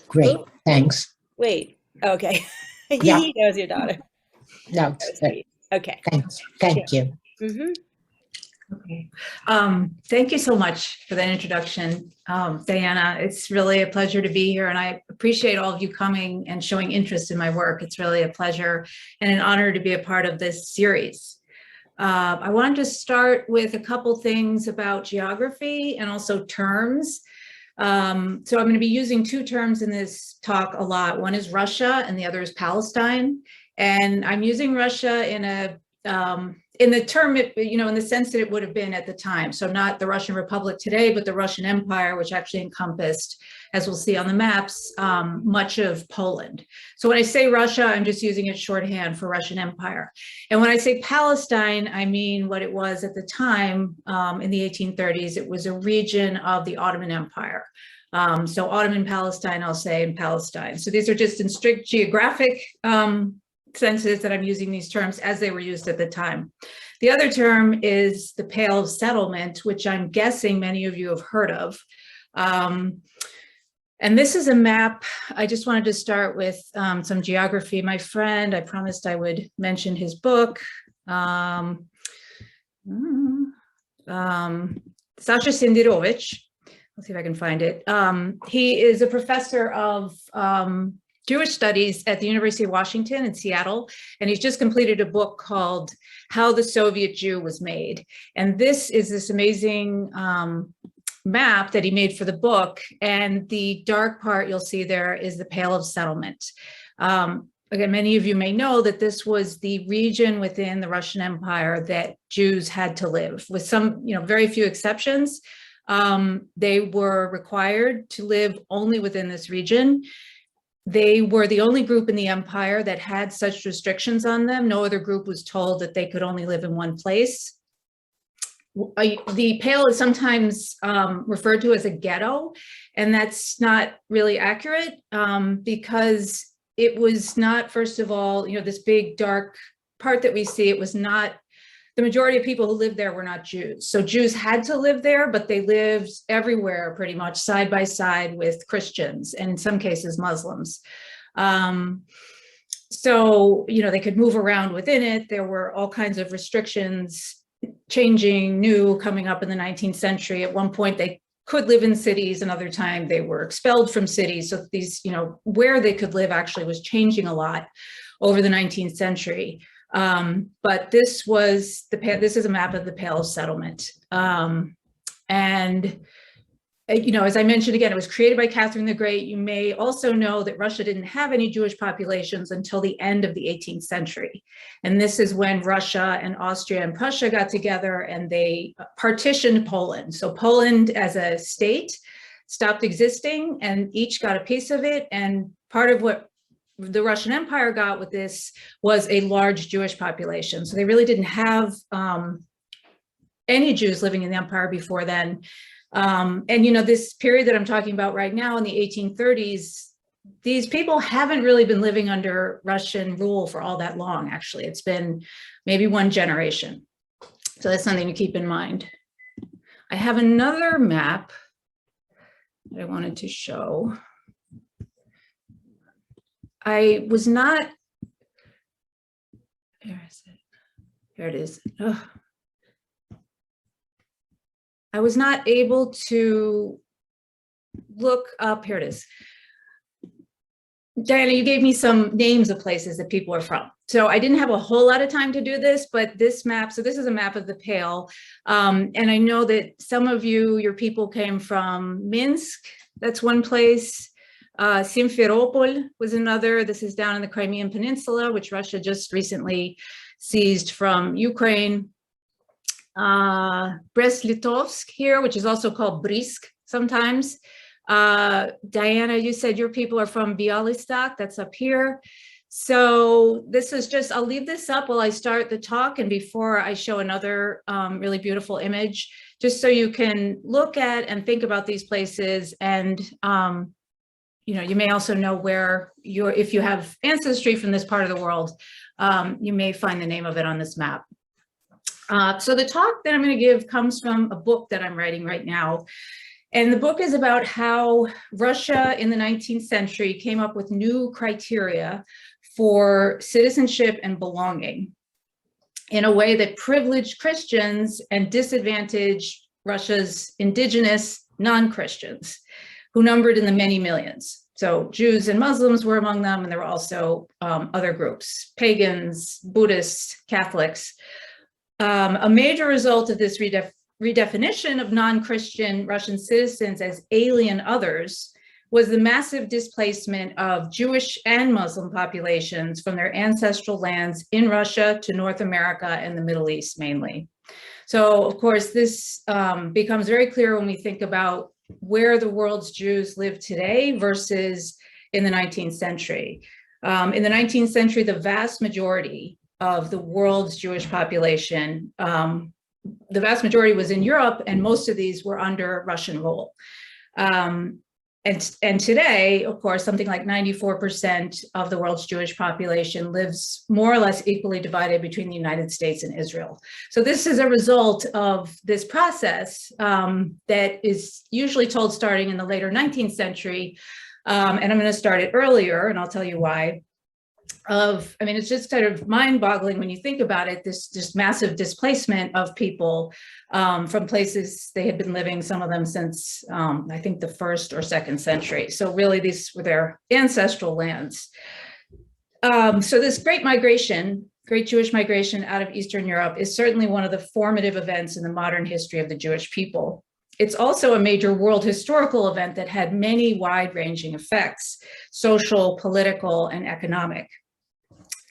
Great, thanks. Wait, okay. Yeah. That was your daughter. No, Okay. thank you. Mm-hmm. Okay. Thank you so much for that introduction, Diana. It's really a pleasure to be here, and I appreciate all of you coming and showing interest in my work. It's really a pleasure and an honor to be a part of this series. I wanted to start with a couple things about geography and also terms. So I'm going to be using two terms in this talk a lot. One is Russia and the other is Palestine. And I'm using Russia in the term, in the sense that it would have been at the time. So not the Russian Republic today, but the Russian Empire, which actually encompassed, as we'll see on the maps, much of Poland. So when I say Russia, I'm just using it shorthand for Russian Empire. And when I say Palestine, I mean what it was at the time in the 1830s. It was a region of the Ottoman Empire. So Ottoman Palestine, I'll say, and Palestine. So these are just in strict geographic senses that I'm using these terms as they were used at the time. The other term is the Pale of Settlement, which I'm guessing many of you have heard of. And this is a map. I just wanted to start with some geography. My friend, I promised I would mention his book. Sasha Sindirovich. Let's see if I can find it. He is a professor of Jewish studies at the University of Washington in Seattle, and he's just completed a book called How the Soviet Jew Was Made. And this is this amazing map that he made for the book, and the dark part you'll see there is the Pale of Settlement. Again, many of you may know that this was the region within the Russian Empire that Jews had to live, with some, very few exceptions. They were required to live only within this region. They were the only group in the empire that had such restrictions on them. No other group was told that they could only live in one place. The Pale is sometimes referred to as a ghetto, and that's not really accurate because it was not, first of all, this big dark part that we see, it was not, the majority of people who lived there were not Jews. So Jews had to live there, but they lived everywhere pretty much side by side with Christians and in some cases Muslims. So, they could move around within it. There were all kinds of restrictions changing, new, coming up in the 19th century. At one point they could live in cities, another time they were expelled from cities. So these, where they could live actually was changing a lot over the 19th century. But this is a map of the Pale of Settlement. As I mentioned again, it was created by Catherine the Great. You may also know that Russia didn't have any Jewish populations until the end of the 18th century. And this is when Russia and Austria and Prussia got together and they partitioned Poland. So Poland as a state stopped existing and each got a piece of it. And part of what the Russian Empire got with this was a large Jewish population. So they really didn't have any Jews living in the empire before then. This period that I'm talking about right now in the 1830s, these people haven't really been living under Russian rule for all that long, actually. It's been maybe one generation. So that's something to keep in mind. I have another map that I wanted to show. I was not, where is it? There it is. Ugh. I was not able to look up, here it is. Diana, you gave me some names of places that people are from. So I didn't have a whole lot of time to do this, but this map, so this is a map of the Pale. And I know that some of you, your people came from Minsk, that's one place. Simferopol was another. This is down in the Crimean Peninsula, which Russia just recently seized from Ukraine. Brest-Litovsk here, which is also called Brisk sometimes. Diana, you said your people are from Bialystok, that's up here. So this is just, I'll leave this up while I start the talk and before I show another really beautiful image, just so you can look at and think about these places. And you may also know where if you have ancestry from this part of the world, you may find the name of it on this map. So the talk that I'm going to give comes from a book that I'm writing right now. And the book is about how Russia in the 19th century came up with new criteria for citizenship and belonging in a way that privileged Christians and disadvantaged Russia's indigenous non-Christians, who numbered in the many millions. So Jews and Muslims were among them, and there were also other groups, pagans, Buddhists, Catholics. A major result of this redefinition of non-Christian Russian citizens as alien others was the massive displacement of Jewish and Muslim populations from their ancestral lands in Russia to North America and the Middle East mainly. So of course, this becomes very clear when we think about where the world's Jews live today versus in the 19th century. In the 19th century, the vast majority of the world's Jewish population, the vast majority was in Europe, and most of these were under Russian rule. And today, of course, something like 94% of the world's Jewish population lives more or less equally divided between the United States and Israel. So this is a result of this process that is usually told starting in the later 19th century. And I'm going to start it earlier, and I'll tell you why. It's just kind of mind-boggling when you think about it, this massive displacement of people from places they had been living, some of them since, I think, the 1st or 2nd century. So really, these were their ancestral lands. So this great Jewish migration out of Eastern Europe is certainly one of the formative events in the modern history of the Jewish people. It's also a major world historical event that had many wide-ranging effects, social, political, and economic.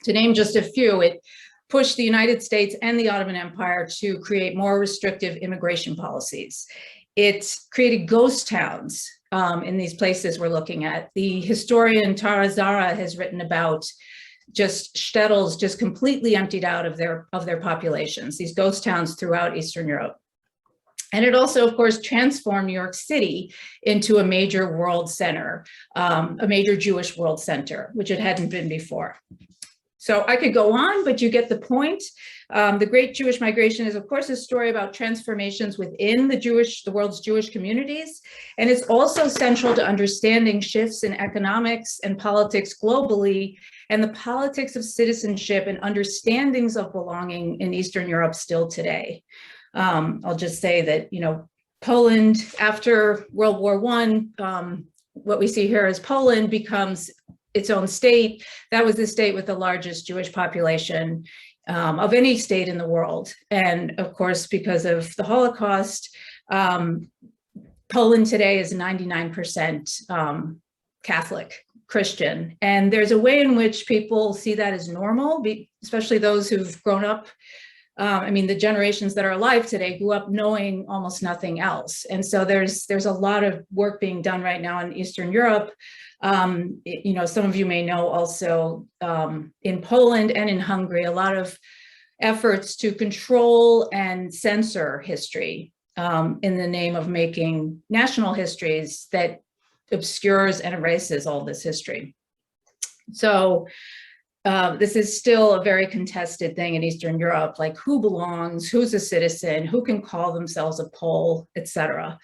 To name just a few, it pushed the United States and the Ottoman Empire to create more restrictive immigration policies. It created ghost towns in these places we're looking at. The historian Tara Zara has written about just shtetls just completely emptied out of their populations, these ghost towns throughout Eastern Europe. And it also, of course, transformed New York City into a major world center, a major Jewish world center, which it hadn't been before. So I could go on, but you get the point. The Great Jewish Migration is, of course, a story about transformations within the world's Jewish communities. And it's also central to understanding shifts in economics and politics globally, and the politics of citizenship and understandings of belonging in Eastern Europe still today. I'll just say that, Poland, after World War I, what we see here as Poland becomes its own state. That was the state with the largest Jewish population of any state in the world. And of course, because of the Holocaust, Poland today is 99% Catholic Christian. And there's a way in which people see that as normal, especially those who've grown up. The generations that are alive today grew up knowing almost nothing else. And so there's a lot of work being done right now in Eastern Europe. Some of you may know also in Poland and in Hungary, a lot of efforts to control and censor history in the name of making national histories that obscures and erases all this history. So this is still a very contested thing in Eastern Europe, like who belongs, who's a citizen, who can call themselves a Pole, etc.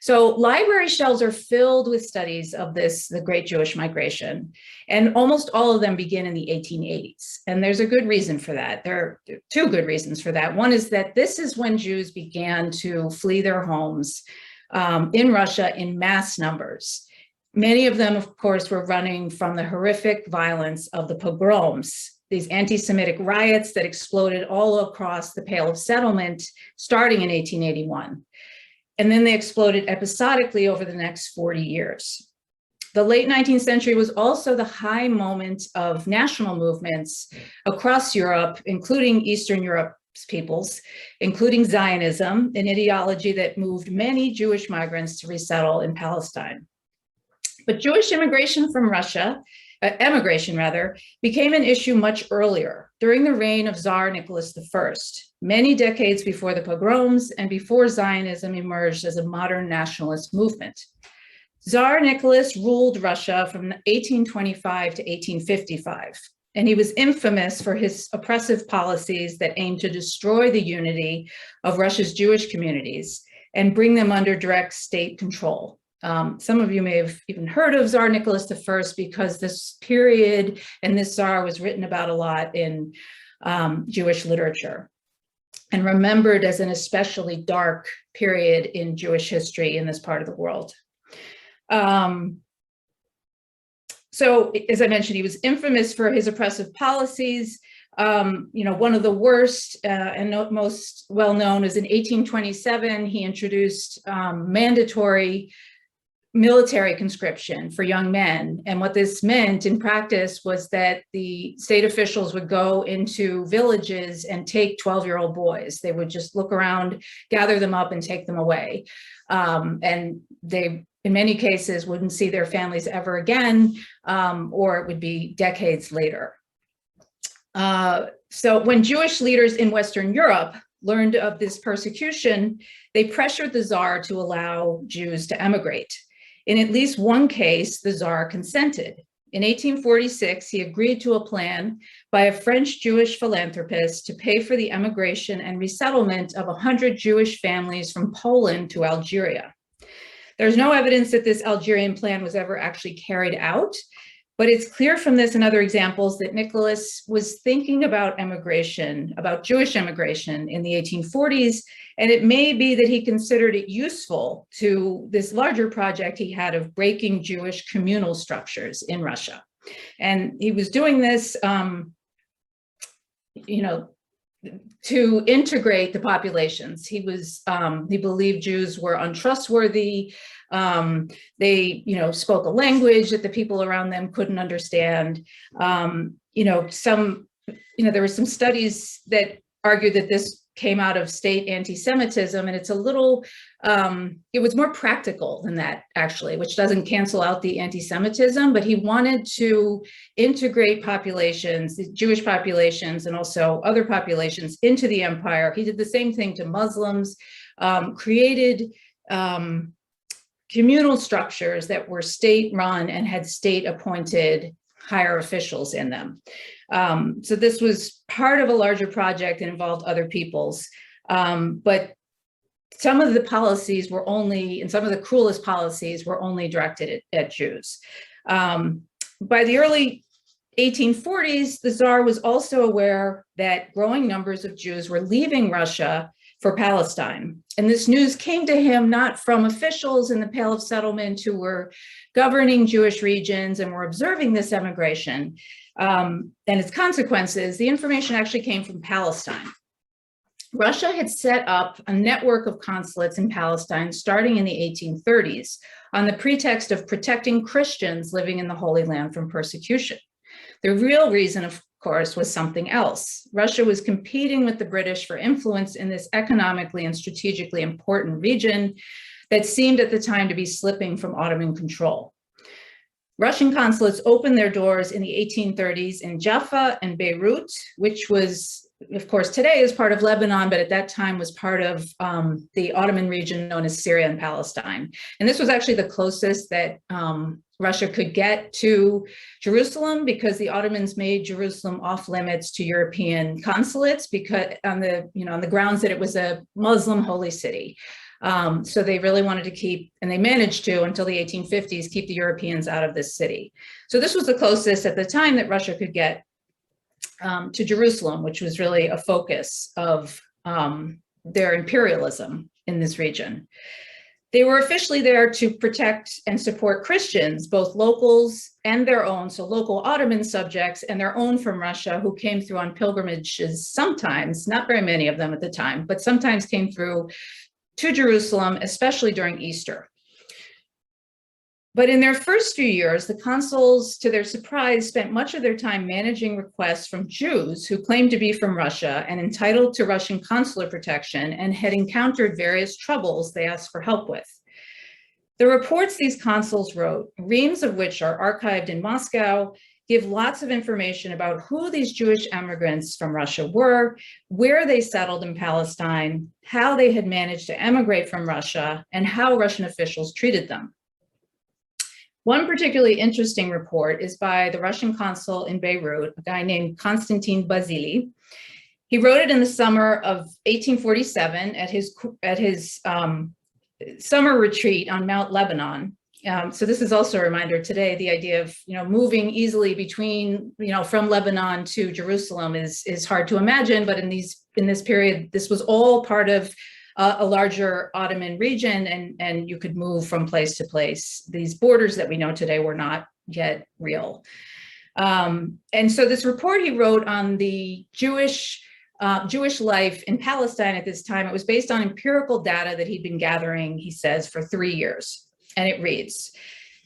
So library shelves are filled with studies of the Great Jewish Migration, and almost all of them begin in the 1880s. And there's a good reason for that. There are two good reasons for that. One is that this is when Jews began to flee their homes in Russia in mass numbers. Many of them, of course, were running from the horrific violence of the pogroms, these anti-Semitic riots that exploded all across the Pale of Settlement starting in 1881. And then they exploded episodically over the next 40 years. The late 19th century was also the high moment of national movements across Europe, including Eastern Europe's peoples, including Zionism, an ideology that moved many Jewish migrants to resettle in Palestine. But Jewish emigration from Russia, became an issue much earlier, during the reign of Tsar Nicholas I, many decades before the pogroms and before Zionism emerged as a modern nationalist movement. Tsar Nicholas ruled Russia from 1825 to 1855. and he was infamous for his oppressive policies that aimed to destroy the unity of Russia's Jewish communities and bring them under direct state control. Some of you may have even heard of Tsar Nicholas I because this period and this Tsar was written about a lot in Jewish literature and remembered as an especially dark period in Jewish history in this part of the world. So, as I mentioned, he was infamous for his oppressive policies. One of the worst and most well-known is in 1827, he introduced mandatory military conscription for young men. And what this meant in practice was that the state officials would go into villages and take 12-year-old boys. They would just look around, gather them up and take them away. And they, in many cases, wouldn't see their families ever again, or it would be decades later. So when Jewish leaders in Western Europe learned of this persecution, they pressured the Tsar to allow Jews to emigrate. In at least one case, the Tsar consented. In 1846, he agreed to a plan by a French Jewish philanthropist to pay for the emigration and resettlement of 100 Jewish families from Poland to Algeria. There's no evidence that this Algerian plan was ever actually carried out, but it's clear from this and other examples that Nicholas was thinking about emigration, about Jewish emigration in the 1840s, and it may be that he considered it useful to this larger project he had of breaking Jewish communal structures in Russia. And he was doing this, to integrate the populations. He believed Jews were untrustworthy. They, spoke a language that the people around them couldn't understand. There were some studies that argued that this came out of state anti-Semitism, and it's a little, it was more practical than that, actually, which doesn't cancel out the anti-Semitism, but he wanted to integrate populations, the Jewish populations, and also other populations into the empire. He did the same thing to Muslims, created communal structures that were state-run and had state-appointed higher officials in them. So this was part of a larger project and involved other peoples. But some of the policies were only, and some of the cruelest policies were only directed at Jews. By the early 1840s, the Tsar was also aware that growing numbers of Jews were leaving Russia for Palestine. And this news came to him not from officials in the Pale of Settlement who were governing Jewish regions and were observing this emigration and its consequences. The information actually came from Palestine. Russia had set up a network of consulates in Palestine starting in the 1830s on the pretext of protecting Christians living in the Holy Land from persecution. The real reason, of course, was something else. Russia was competing with the British for influence in this economically and strategically important region that seemed at the time to be slipping from Ottoman control. Russian consulates opened their doors in the 1830s in Jaffa and Beirut, which was, of course, today is part of Lebanon, but at that time was part of the Ottoman region known as Syria and Palestine. And this was actually the closest that Russia could get to Jerusalem, because the Ottomans made Jerusalem off limits to European consulates because on the grounds that it was a Muslim holy city. So they really wanted to keep, and they managed to until the 1850s, keep the Europeans out of this city. So this was the closest at the time that Russia could get to Jerusalem, which was really a focus of their imperialism in this region. They were officially there to protect and support Christians, both locals and their own, so local Ottoman subjects and their own from Russia who came through on pilgrimages sometimes, not very many of them at the time, but sometimes came through to Jerusalem, especially during Easter. But in their first few years, the consuls, to their surprise, spent much of their time managing requests from Jews who claimed to be from Russia and entitled to Russian consular protection and had encountered various troubles they asked for help with. The reports these consuls wrote, reams of which are archived in Moscow, give lots of information about who these Jewish immigrants from Russia were, where they settled in Palestine, how they had managed to emigrate from Russia, and how Russian officials treated them. One particularly interesting report is by the Russian consul in Beirut, a guy named Konstantin Basili. He wrote it in the summer of 1847 at his summer retreat on Mount Lebanon. So this is also a reminder today, the idea of, moving easily between, from Lebanon to Jerusalem is hard to imagine, but in this period, this was all part of a larger Ottoman region, and you could move from place to place. These borders that we know today were not yet real. And so this report he wrote on the Jewish life in Palestine at this time, it was based on empirical data that he'd been gathering, he says, for 3 years. And it reads,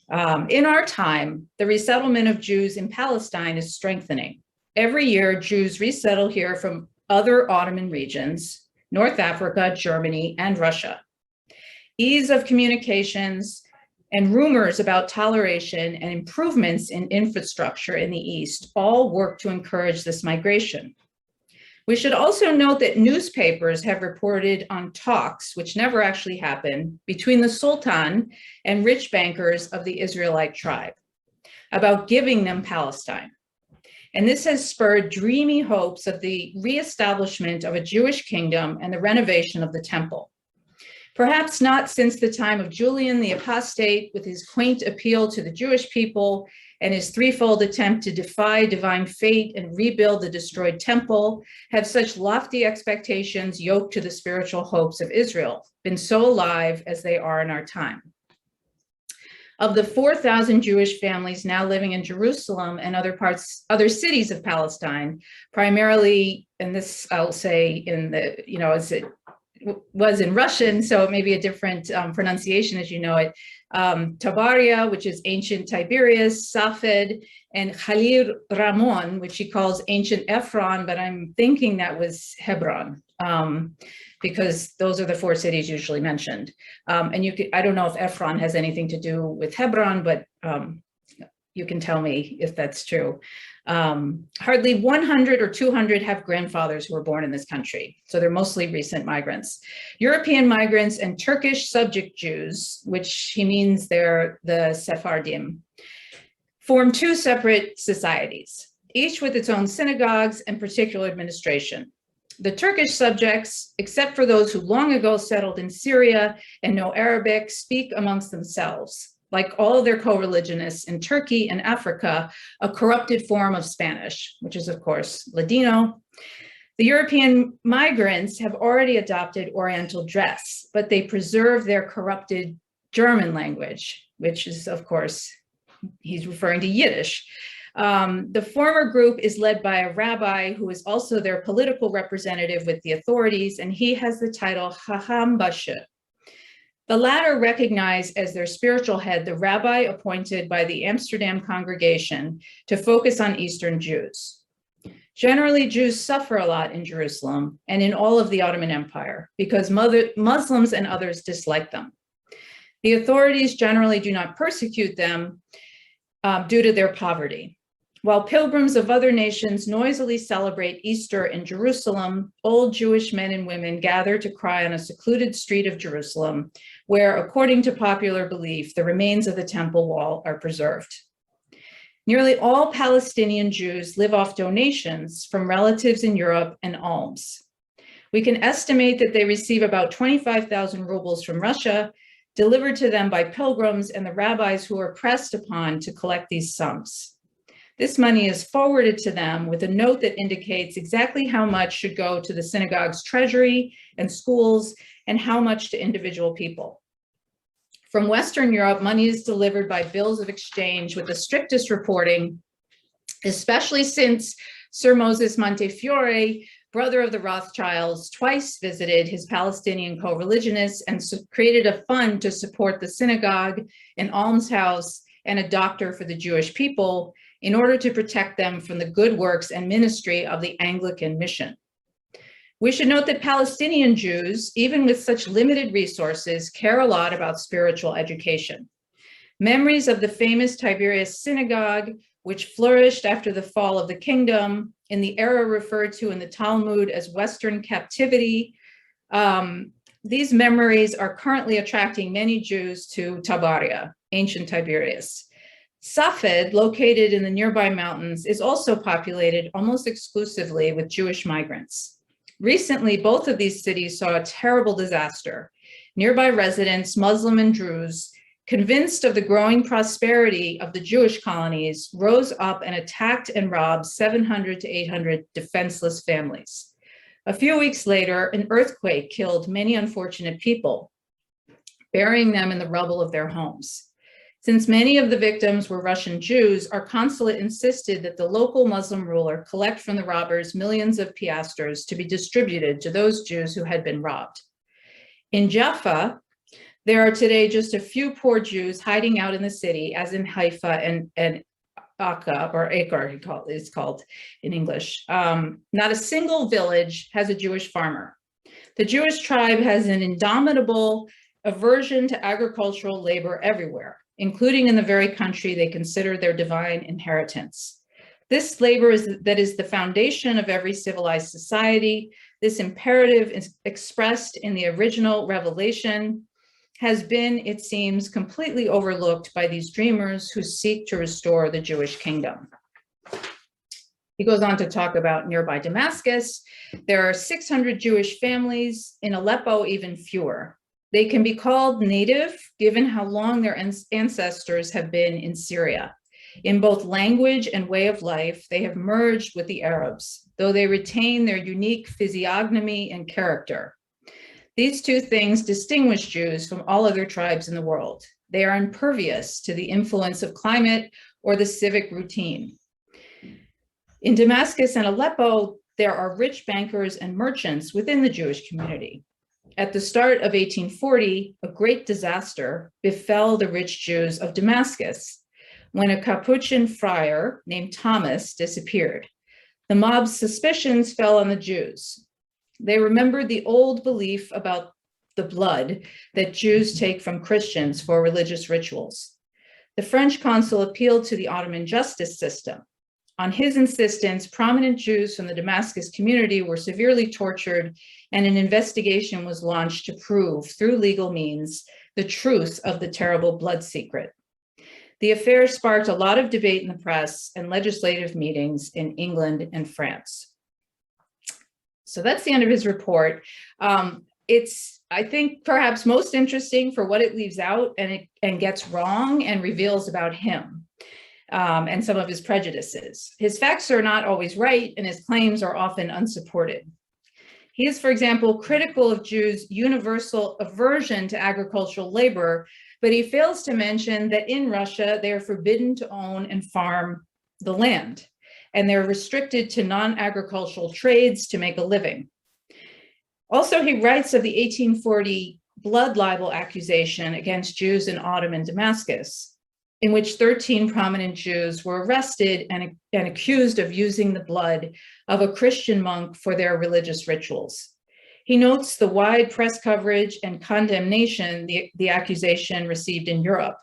in our time, the resettlement of Jews in Palestine is strengthening. Every year, Jews resettle here from other Ottoman regions, North Africa, Germany, and Russia. Ease of communications and rumors about toleration and improvements in infrastructure in the East all work to encourage this migration. We should also note that newspapers have reported on talks, which never actually happened, between the Sultan and rich bankers of the Israelite tribe about giving them Palestine. And this has spurred dreamy hopes of the reestablishment of a Jewish kingdom and the renovation of the temple. Perhaps not since the time of Julian the Apostate, with his quaint appeal to the Jewish people and his threefold attempt to defy divine fate and rebuild the destroyed temple, have such lofty expectations yoked to the spiritual hopes of Israel been so alive as they are in our time. Of the 4,000 Jewish families now living in Jerusalem and other cities of Palestine, primarily, and this I'll say in the, as it was in Russian, so it may be a different pronunciation as you know it, Tabaria, which is ancient Tiberias, Safed, and Khalil Ramon, which he calls ancient Ephron, but I'm thinking that was Hebron, because those are the 4 cities usually mentioned. And I don't know if Ephron has anything to do with Hebron, but you can tell me if that's true. Hardly 100 or 200 have grandfathers who were born in this country. So they're mostly recent migrants. European migrants and Turkish subject Jews, which he means they're the Sephardim, form 2 separate societies, each with its own synagogues and particular administration. The Turkish subjects, except for those who long ago settled in Syria and know Arabic, speak amongst themselves, like all of their co-religionists in Turkey and Africa, a corrupted form of Spanish, which is, of course, Ladino. The European migrants have already adopted Oriental dress, but they preserve their corrupted German language, which is, of course, he's referring to Yiddish. The former group is led by a rabbi who is also their political representative with the authorities, and he has the title Chacham Bashe. The latter recognize as their spiritual head the rabbi appointed by the Amsterdam congregation to focus on Eastern Jews. Generally, Jews suffer a lot in Jerusalem and in all of the Ottoman Empire because Muslims and others dislike them. The authorities generally do not persecute them due to their poverty. While pilgrims of other nations noisily celebrate Easter in Jerusalem, old Jewish men and women gather to cry on a secluded street of Jerusalem, where, according to popular belief, the remains of the temple wall are preserved. Nearly all Palestinian Jews live off donations from relatives in Europe and alms. We can estimate that they receive about 25,000 rubles from Russia, delivered to them by pilgrims and the rabbis who are pressed upon to collect these sums. This money is forwarded to them with a note that indicates exactly how much should go to the synagogue's treasury and schools and how much to individual people. From Western Europe, money is delivered by bills of exchange with the strictest reporting, especially since Sir Moses Montefiore, brother of the Rothschilds, twice visited his Palestinian co-religionists and created a fund to support the synagogue, an almshouse, and a doctor for the Jewish people, in order to protect them from the good works and ministry of the Anglican mission. We should note that Palestinian Jews, even with such limited resources, care a lot about spiritual education. Memories of the famous Tiberias synagogue, which flourished after the fall of the kingdom in the era referred to in the Talmud as Western captivity, these memories are currently attracting many Jews to Tabaria, ancient Tiberias. Safed, located in the nearby mountains, is also populated almost exclusively with Jewish migrants. Recently, both of these cities saw a terrible disaster. Nearby residents, Muslim and Druze, convinced of the growing prosperity of the Jewish colonies, rose up and attacked and robbed 700 to 800 defenseless families. A few weeks later, an earthquake killed many unfortunate people, burying them in the rubble of their homes. Since many of the victims were Russian Jews, our consulate insisted that the local Muslim ruler collect from the robbers millions of piastres to be distributed to those Jews who had been robbed. In Jaffa, there are today just a few poor Jews hiding out in the city, as in Haifa and Akka, or Acre, it's called in English. Not a single village has a Jewish farmer. The Jewish tribe has an indomitable aversion to agricultural labor everywhere, including in the very country they consider their divine inheritance. This labor is the foundation of every civilized society. This imperative is expressed in the original revelation, has been, it seems, completely overlooked by these dreamers who seek to restore the Jewish kingdom. He goes on to talk about nearby Damascus. There are 600 Jewish families, in Aleppo even fewer. They can be called native, given how long their ancestors have been in Syria. In both language and way of life, they have merged with the Arabs, though they retain their unique physiognomy and character. These two things distinguish Jews from all other tribes in the world. They are impervious to the influence of climate or the civic routine. In Damascus and Aleppo, there are rich bankers and merchants within the Jewish community. At the start of 1840, a great disaster befell the rich Jews of Damascus when a Capuchin friar named Thomas disappeared. The mob's suspicions fell on the Jews. They remembered the old belief about the blood that Jews take from Christians for religious rituals. The French consul appealed to the Ottoman justice system. On his insistence, prominent Jews from the Damascus community were severely tortured, and an investigation was launched to prove, through legal means, the truth of the terrible blood secret. The affair sparked a lot of debate in the press and legislative meetings in England and France. So that's the end of his report. It's, I think, perhaps most interesting for what it leaves out and gets wrong and reveals about him and some of his prejudices. His facts are not always right, and his claims are often unsupported. He is, for example, critical of Jews' universal aversion to agricultural labor, but he fails to mention that in Russia, they are forbidden to own and farm the land, and they're restricted to non-agricultural trades to make a living. Also, he writes of the 1840 blood libel accusation against Jews in Ottoman Damascus, in which 13 prominent Jews were arrested and accused of using the blood of a Christian monk for their religious rituals. He notes the wide press coverage and condemnation the accusation received in Europe,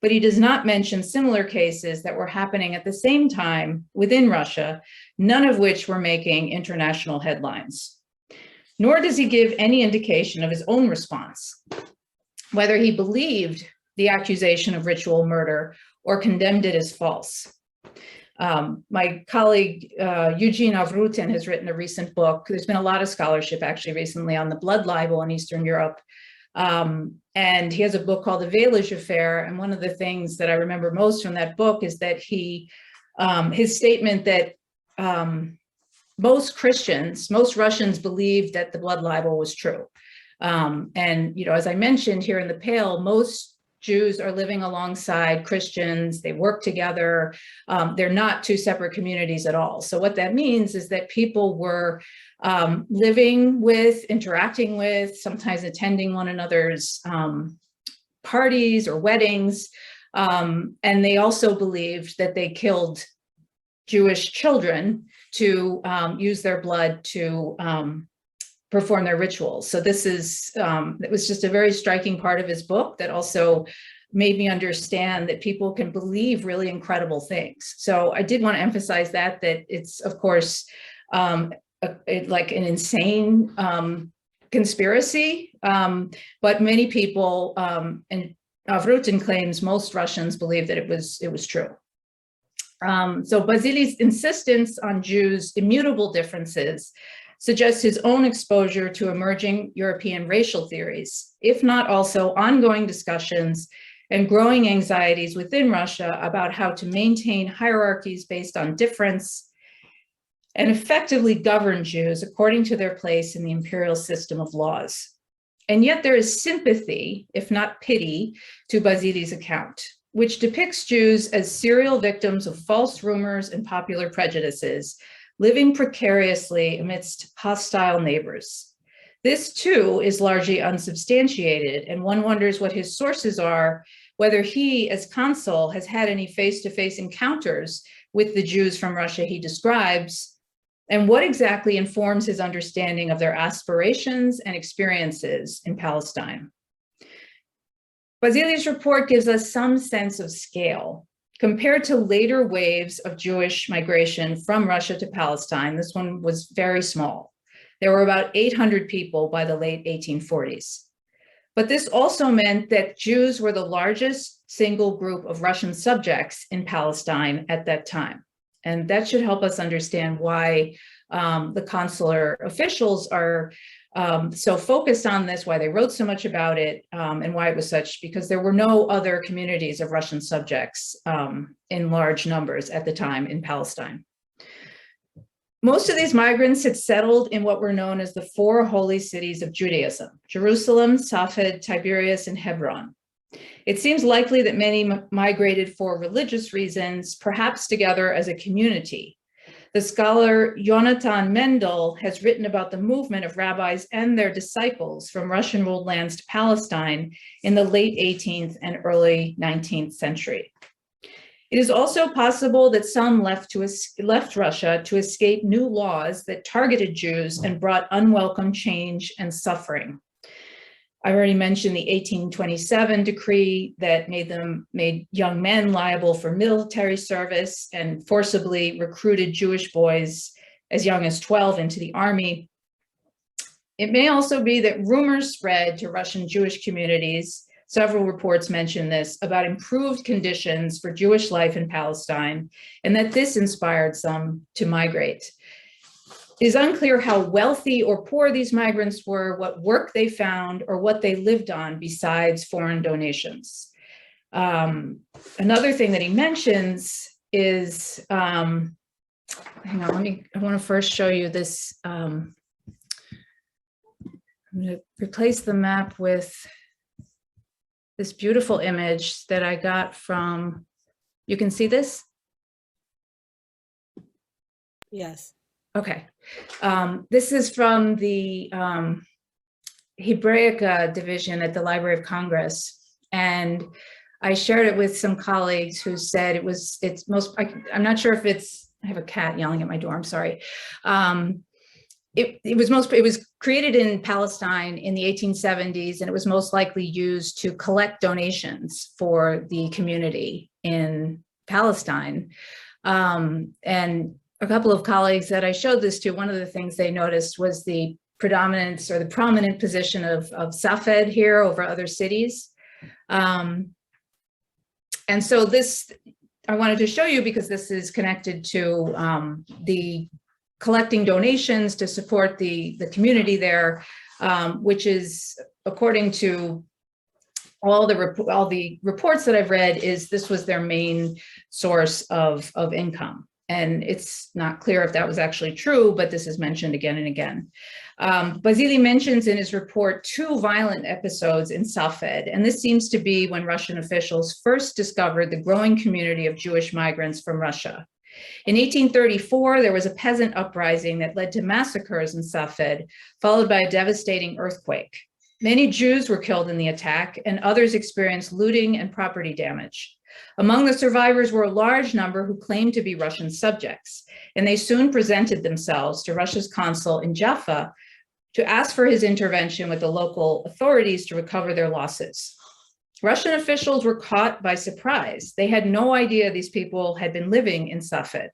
but he does not mention similar cases that were happening at the same time within Russia, none of which were making international headlines. Nor does he give any indication of his own response, whether he believed the accusation of ritual murder or condemned it as false. My colleague, Eugene Avrutin, has written a recent book. There's been a lot of scholarship actually recently on the blood libel in Eastern Europe. And he has a book called The Veilage Affair. And one of the things that I remember most from that book is that his statement that most Christians, most Russians believed that the blood libel was true. And, you know, as I mentioned here in the Pale, most Jews are living alongside Christians. They work together. They're not two separate communities at all. So what that means is that people were living with, interacting with, sometimes attending one another's parties or weddings. And they also believed that they killed Jewish children to use their blood to perform their rituals. So this is, it was just a very striking part of his book that also made me understand that people can believe really incredible things. So I did want to emphasize that it's, of course, like an insane conspiracy, but many people Vrutin claims most Russians believe that it was true. So Basili's insistence on Jews' immutable differences suggests his own exposure to emerging European racial theories, if not also ongoing discussions and growing anxieties within Russia about how to maintain hierarchies based on difference and effectively govern Jews according to their place in the imperial system of laws. And yet there is sympathy, if not pity, to Basili's account, which depicts Jews as serial victims of false rumors and popular prejudices, living precariously amidst hostile neighbors. This too is largely unsubstantiated, and one wonders what his sources are, whether he, as consul, has had any face-to-face encounters with the Jews from Russia he describes, and what exactly informs his understanding of their aspirations and experiences in Palestine. Basili's report gives us some sense of scale. Compared to later waves of Jewish migration from Russia to Palestine, this one was very small. There were about 800 people by the late 1840s. But this also meant that Jews were the largest single group of Russian subjects in Palestine at that time. And that should help us understand why the consular officials are so focused on this, why they wrote so much about it, and why it was such, because there were no other communities of Russian subjects in large numbers at the time in Palestine. Most of these migrants had settled in what were known as the four holy cities of Judaism: Jerusalem, Safed, Tiberias, and Hebron. It seems likely that many migrated for religious reasons, perhaps together as a community. The scholar Yonatan Mendel has written about the movement of rabbis and their disciples from Russian-ruled lands to Palestine in the late 18th and early 19th century. It is also possible that some left Russia to escape new laws that targeted Jews and brought unwelcome change and suffering. I already mentioned the 1827 decree that made young men liable for military service and forcibly recruited Jewish boys as young as 12 into the army. It may also be that rumors spread to Russian Jewish communities, several reports mention this, about improved conditions for Jewish life in Palestine, and that this inspired some to migrate. It is unclear how wealthy or poor these migrants were, what work they found, or what they lived on besides foreign donations. Another thing that he mentions is, hang on, I want to first show you this. I'm going to replace the map with this beautiful image that I got from, you can see this? Yes. Okay. This is from the Hebraica division at the Library of Congress. And I shared it with some colleagues who said I'm not sure if it's, I have a cat yelling at my door, I'm sorry. It was created in Palestine in the 1870s, and it was most likely used to collect donations for the community in Palestine. And a couple of colleagues that I showed this to, one of the things they noticed was the predominance or the prominent position of Safed here over other cities. And so this, I wanted to show you because this is connected to the collecting donations to support the community there, which is, according to all the reports that I've read, this was their main source of income. And it's not clear if that was actually true, but this is mentioned again and again. Basili mentions in his report 2 violent episodes in Safed, and this seems to be when Russian officials first discovered the growing community of Jewish migrants from Russia. In 1834, there was a peasant uprising that led to massacres in Safed, followed by a devastating earthquake. Many Jews were killed in the attack, and others experienced looting and property damage. Among the survivors were a large number who claimed to be Russian subjects, and they soon presented themselves to Russia's consul in Jaffa to ask for his intervention with the local authorities to recover their losses. Russian officials were caught by surprise. They had no idea these people had been living in Safed.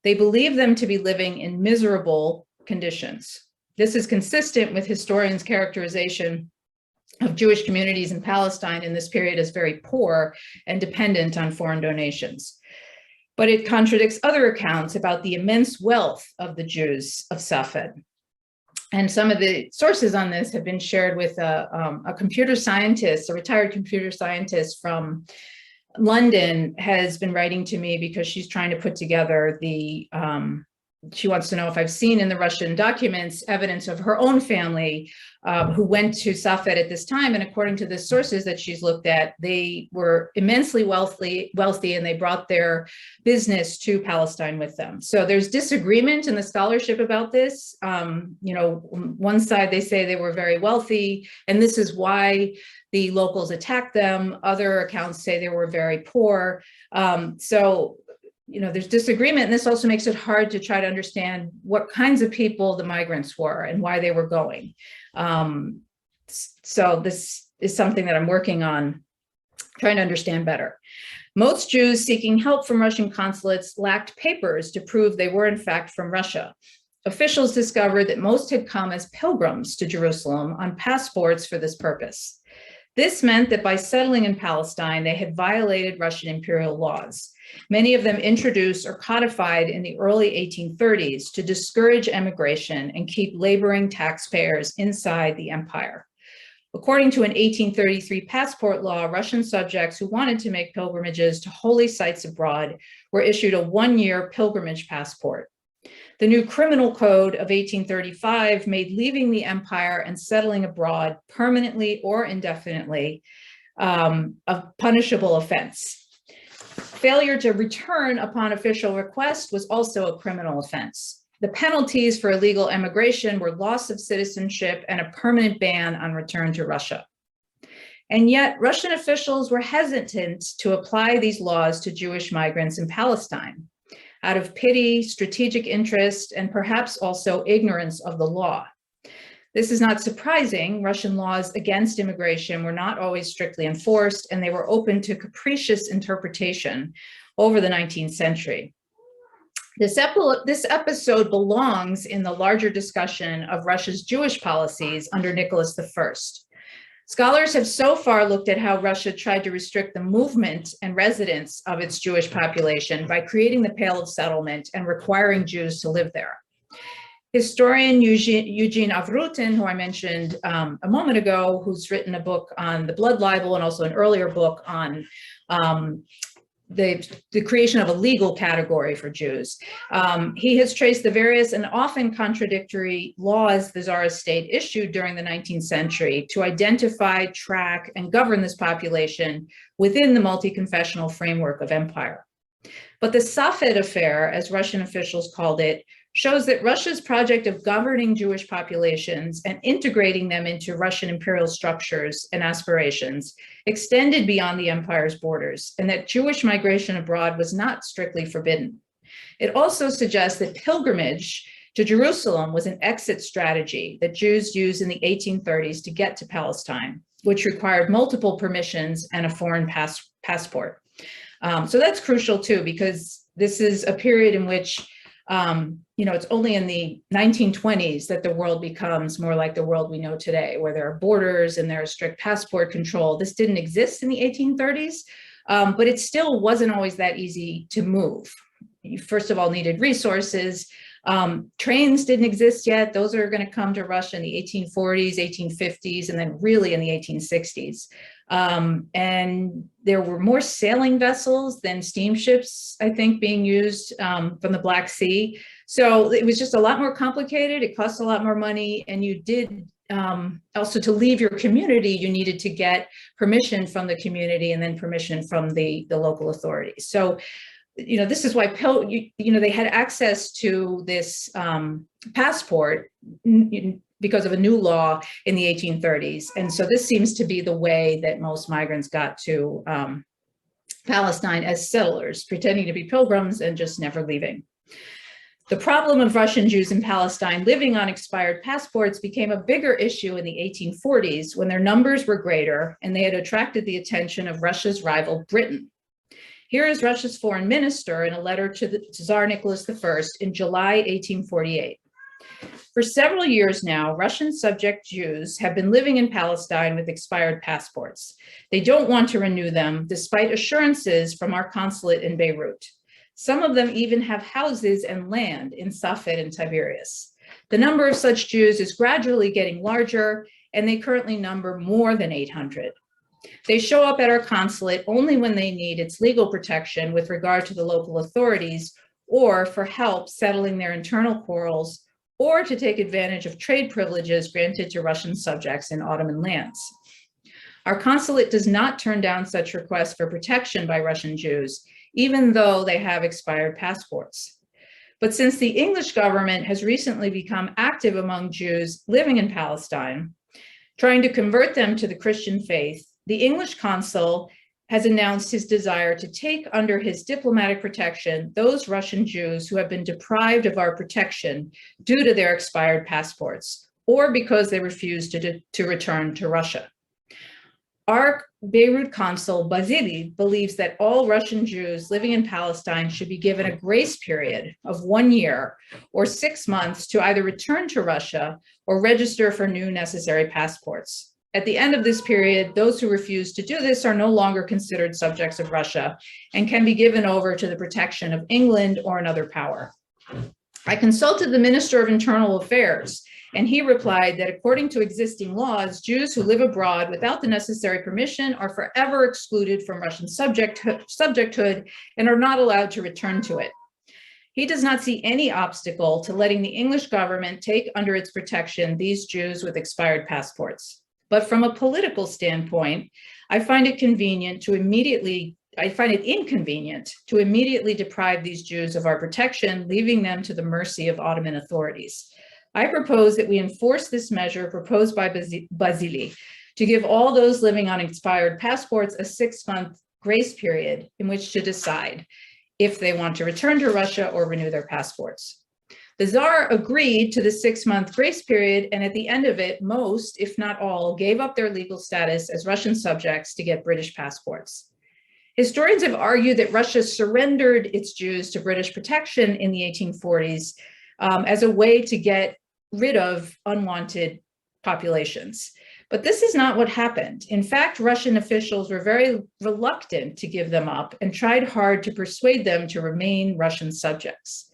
They believed them to be living in miserable conditions. This is consistent with historians' characterization of Jewish communities in Palestine in this period as very poor and dependent on foreign donations. But it contradicts other accounts about the immense wealth of the Jews of Safed. And some of the sources on this have been shared with a computer scientist, a retired computer scientist from London, has been writing to me because she's trying to put together the, she wants to know if I've seen in the Russian documents evidence of her own family who went to Safed at this time. And according to the sources that she's looked at, they were immensely wealthy, and they brought their business to Palestine with them. So there's disagreement in the scholarship about this. You know, one side, they say they were very wealthy, and this is why the locals attacked them. Other accounts say they were very poor. So you know, there's disagreement, and this also makes it hard to try to understand what kinds of people the migrants were and why they were going. So this is something that I'm working on, trying to understand better. Most Jews seeking help from Russian consulates lacked papers to prove they were in fact from Russia. Officials discovered that most had come as pilgrims to Jerusalem on passports for this purpose. This meant that by settling in Palestine, they had violated Russian imperial laws, many of them introduced or codified in the early 1830s to discourage emigration and keep laboring taxpayers inside the empire. According to an 1833 passport law, Russian subjects who wanted to make pilgrimages to holy sites abroad were issued a one-year pilgrimage passport. The new criminal code of 1835 made leaving the empire and settling abroad permanently or indefinitely a punishable offense. Failure to return upon official request was also a criminal offense. The penalties for illegal emigration were loss of citizenship and a permanent ban on return to Russia. And yet, Russian officials were hesitant to apply these laws to Jewish migrants in Palestine, out of pity, strategic interest, and perhaps also ignorance of the law. This is not surprising. Russian laws against immigration were not always strictly enforced, and they were open to capricious interpretation over the 19th century. This episode belongs in the larger discussion of Russia's Jewish policies under Nicholas I. Scholars have so far looked at how Russia tried to restrict the movement and residence of its Jewish population by creating the Pale of Settlement and requiring Jews to live there. Historian Eugene Avrutin, who I mentioned a moment ago, who's written a book on the blood libel and also an earlier book on the creation of a legal category for Jews. He has traced the various and often contradictory laws the Tsarist state issued during the 19th century to identify, track, and govern this population within the multi-confessional framework of empire. But the Safed affair, as Russian officials called it, shows that Russia's project of governing Jewish populations and integrating them into Russian imperial structures and aspirations extended beyond the empire's borders, and that Jewish migration abroad was not strictly forbidden. It also suggests that pilgrimage to Jerusalem was an exit strategy that Jews used in the 1830s to get to Palestine, which required multiple permissions and a foreign passport. So that's crucial too, because this is a period in which you know, it's only in the 1920s that the world becomes more like the world we know today, where there are borders and there is strict passport control. This didn't exist in the 1830s, but it still wasn't always that easy to move. You first of all needed resources. Trains didn't exist yet. Those are going to come to Russia in the 1840s, 1850s, and then really in the 1860s. And there were more sailing vessels than steamships, I think, being used from the Black Sea. So it was just a lot more complicated. It cost a lot more money. And you did also, to leave your community, you needed to get permission from the community and then permission from the local authorities. So, you know, this is why, you know, they had access to this passport because of a new law in the 1830s. And so this seems to be the way that most migrants got to Palestine as settlers, pretending to be pilgrims and just never leaving. The problem of Russian Jews in Palestine living on expired passports became a bigger issue in the 1840s when their numbers were greater and they had attracted the attention of Russia's rival Britain. Here is Russia's foreign minister in a letter to Tsar Nicholas I in July 1848. For several years now, Russian subject Jews have been living in Palestine with expired passports. They don't want to renew them, despite assurances from our consulate in Beirut. Some of them even have houses and land in Safed and Tiberias. The number of such Jews is gradually getting larger, and they currently number more than 800. They show up at our consulate only when they need its legal protection with regard to the local authorities, or for help settling their internal quarrels, or to take advantage of trade privileges granted to Russian subjects in Ottoman lands. Our consulate does not turn down such requests for protection by Russian Jews, even though they have expired passports. But since the English government has recently become active among Jews living in Palestine, trying to convert them to the Christian faith, the English consul has announced his desire to take under his diplomatic protection those Russian Jews who have been deprived of our protection due to their expired passports, or because they refuse to return to Russia. Our Beirut consul, Basili, believes that all Russian Jews living in Palestine should be given a grace period of 1 year or 6 months to either return to Russia or register for new necessary passports. At the end of this period, those who refuse to do this are no longer considered subjects of Russia and can be given over to the protection of England or another power. I consulted the Minister of Internal Affairs, and he replied that according to existing laws, Jews who live abroad without the necessary permission are forever excluded from Russian subjecthood and are not allowed to return to it. He does not see any obstacle to letting the English government take under its protection these Jews with expired passports. But from a political standpoint, I find it inconvenient to immediately deprive these Jews of our protection, leaving them to the mercy of Ottoman authorities. I propose that we enforce this measure proposed by Basili to give all those living on expired passports a 6-month grace period in which to decide if they want to return to Russia or renew their passports. The Tsar agreed to the 6-month grace period, and at the end of it, most, if not all, gave up their legal status as Russian subjects to get British passports. Historians have argued that Russia surrendered its Jews to British protection in the 1840s as a way to get rid of unwanted populations. But this is not what happened. In fact, Russian officials were very reluctant to give them up and tried hard to persuade them to remain Russian subjects.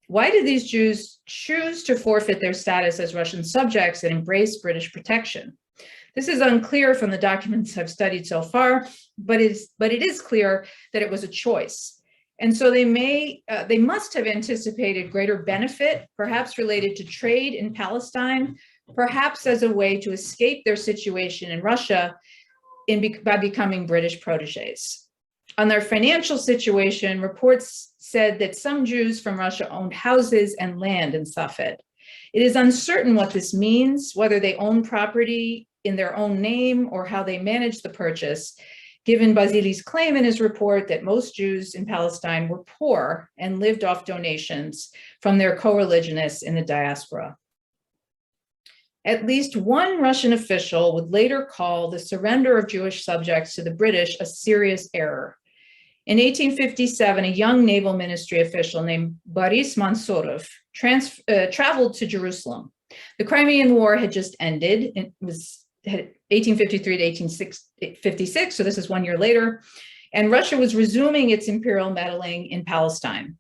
Why did these Jews choose to forfeit their status as Russian subjects and embrace British protection? This is unclear from the documents I've studied so far, but it is clear that it was a choice. And so they must have anticipated greater benefit, perhaps related to trade in Palestine, perhaps as a way to escape their situation in Russia by becoming British protégés. On their financial situation, reports said that some Jews from Russia owned houses and land in Safed. It is uncertain what this means, whether they own property in their own name or how they managed the purchase, given Basili's claim in his report that most Jews in Palestine were poor and lived off donations from their co-religionists in the diaspora. At least one Russian official would later call the surrender of Jewish subjects to the British a serious error. In 1857, a young naval ministry official named Boris Mansurov traveled to Jerusalem. The Crimean War had just ended. It was 1853 to 1856, so this is 1 year later, and Russia was resuming its imperial meddling in Palestine.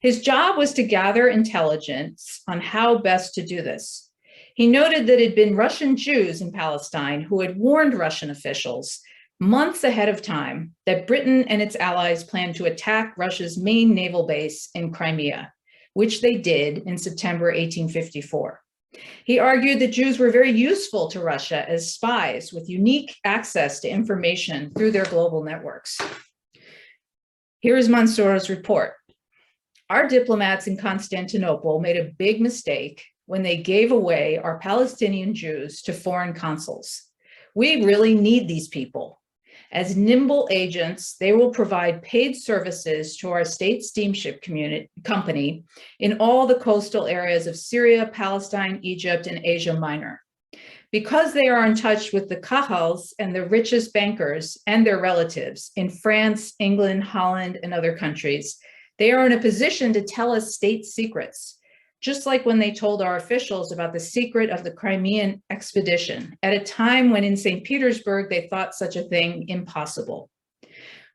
His job was to gather intelligence on how best to do this. He noted that it had been Russian Jews in Palestine who had warned Russian officials months ahead of time that Britain and its allies planned to attack Russia's main naval base in Crimea, which they did in September 1854. He argued that Jews were very useful to Russia as spies with unique access to information through their global networks. Here is Mansurov's report. Our diplomats in Constantinople made a big mistake when they gave away our Palestinian Jews to foreign consuls. We really need these people. As nimble agents, they will provide paid services to our state steamship company in all the coastal areas of Syria, Palestine, Egypt, and Asia Minor. Because they are in touch with the Kahals and the richest bankers and their relatives in France, England, Holland, and other countries, they are in a position to tell us state secrets. just like when they told our officials about the secret of the Crimean expedition at a time when in St. Petersburg they thought such a thing impossible.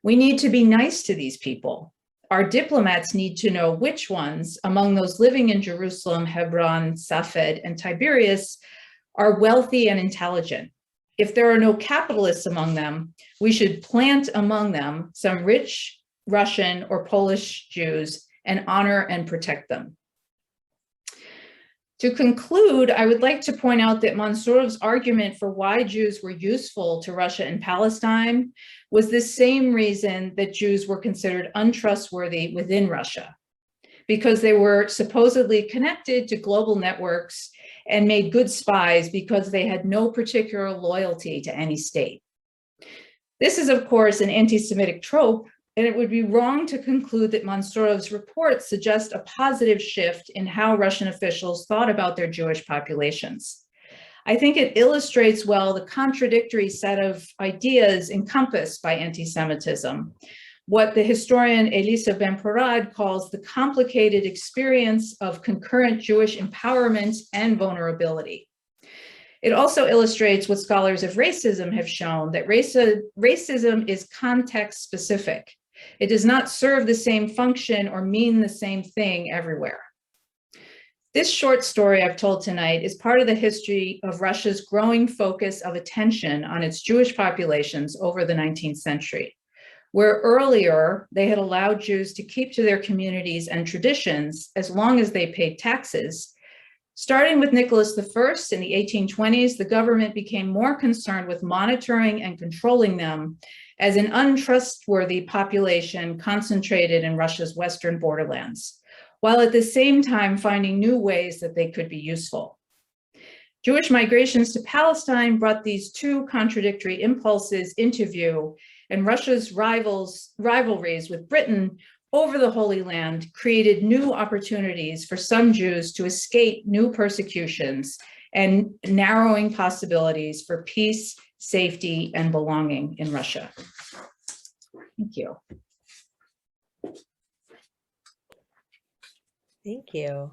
We need to be nice to these people. Our diplomats need to know which ones among those living in Jerusalem, Hebron, Safed, and Tiberias are wealthy and intelligent. If there are no capitalists among them, we should plant among them some rich Russian or Polish Jews and honor and protect them. To conclude, I would like to point out that Mansourov's argument for why Jews were useful to Russia and Palestine was the same reason that Jews were considered untrustworthy within Russia, because they were supposedly connected to global networks and made good spies because they had no particular loyalty to any state. This is, of course, an anti-Semitic trope, and it would be wrong to conclude that Mansourov's report suggests a positive shift in how Russian officials thought about their Jewish populations. I think it illustrates well the contradictory set of ideas encompassed by anti-Semitism, what the historian Elisa Ben-Porad calls the complicated experience of concurrent Jewish empowerment and vulnerability. It also illustrates what scholars of racism have shown, that racism is context specific. It does not serve the same function or mean the same thing everywhere. This short story I've told tonight is part of the history of Russia's growing focus of attention on its Jewish populations over the 19th century, where earlier they had allowed Jews to keep to their communities and traditions as long as they paid taxes. Starting with Nicholas I in the 1820s, the government became more concerned with monitoring and controlling them as an untrustworthy population concentrated in Russia's western borderlands, while at the same time finding new ways that they could be useful. Jewish migrations to Palestine brought these two contradictory impulses into view, and Russia's rivalries with Britain over the Holy Land created new opportunities for some Jews to escape new persecutions and narrowing possibilities for peace, safety, and belonging in Russia. Thank you. Thank you.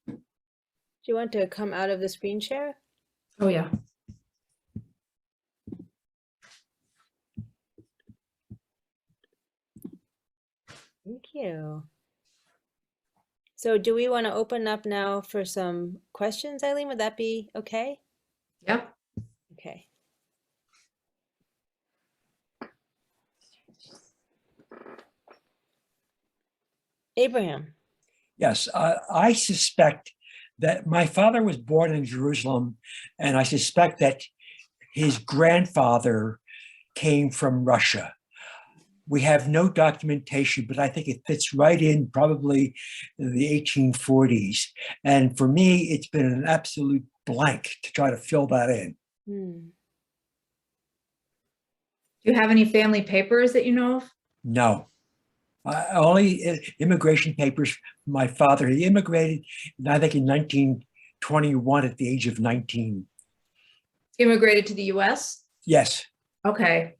Do you want to come out of the screen share? Oh, yeah. Thank you. So do we want to open up now for some questions, Eileen? Would that be okay? Yep. Okay. Abraham. Yes, I suspect that my father was born in Jerusalem, and I suspect that his grandfather came from Russia. We have no documentation, but I think it fits right in probably in the 1840s. And for me, it's been an absolute blank to try to fill that in. Hmm. Do you have any family papers that you know of? No. Only immigration papers. My father, he immigrated, I think, in 1921 at the age of 19. Immigrated to the US? Yes. Okay.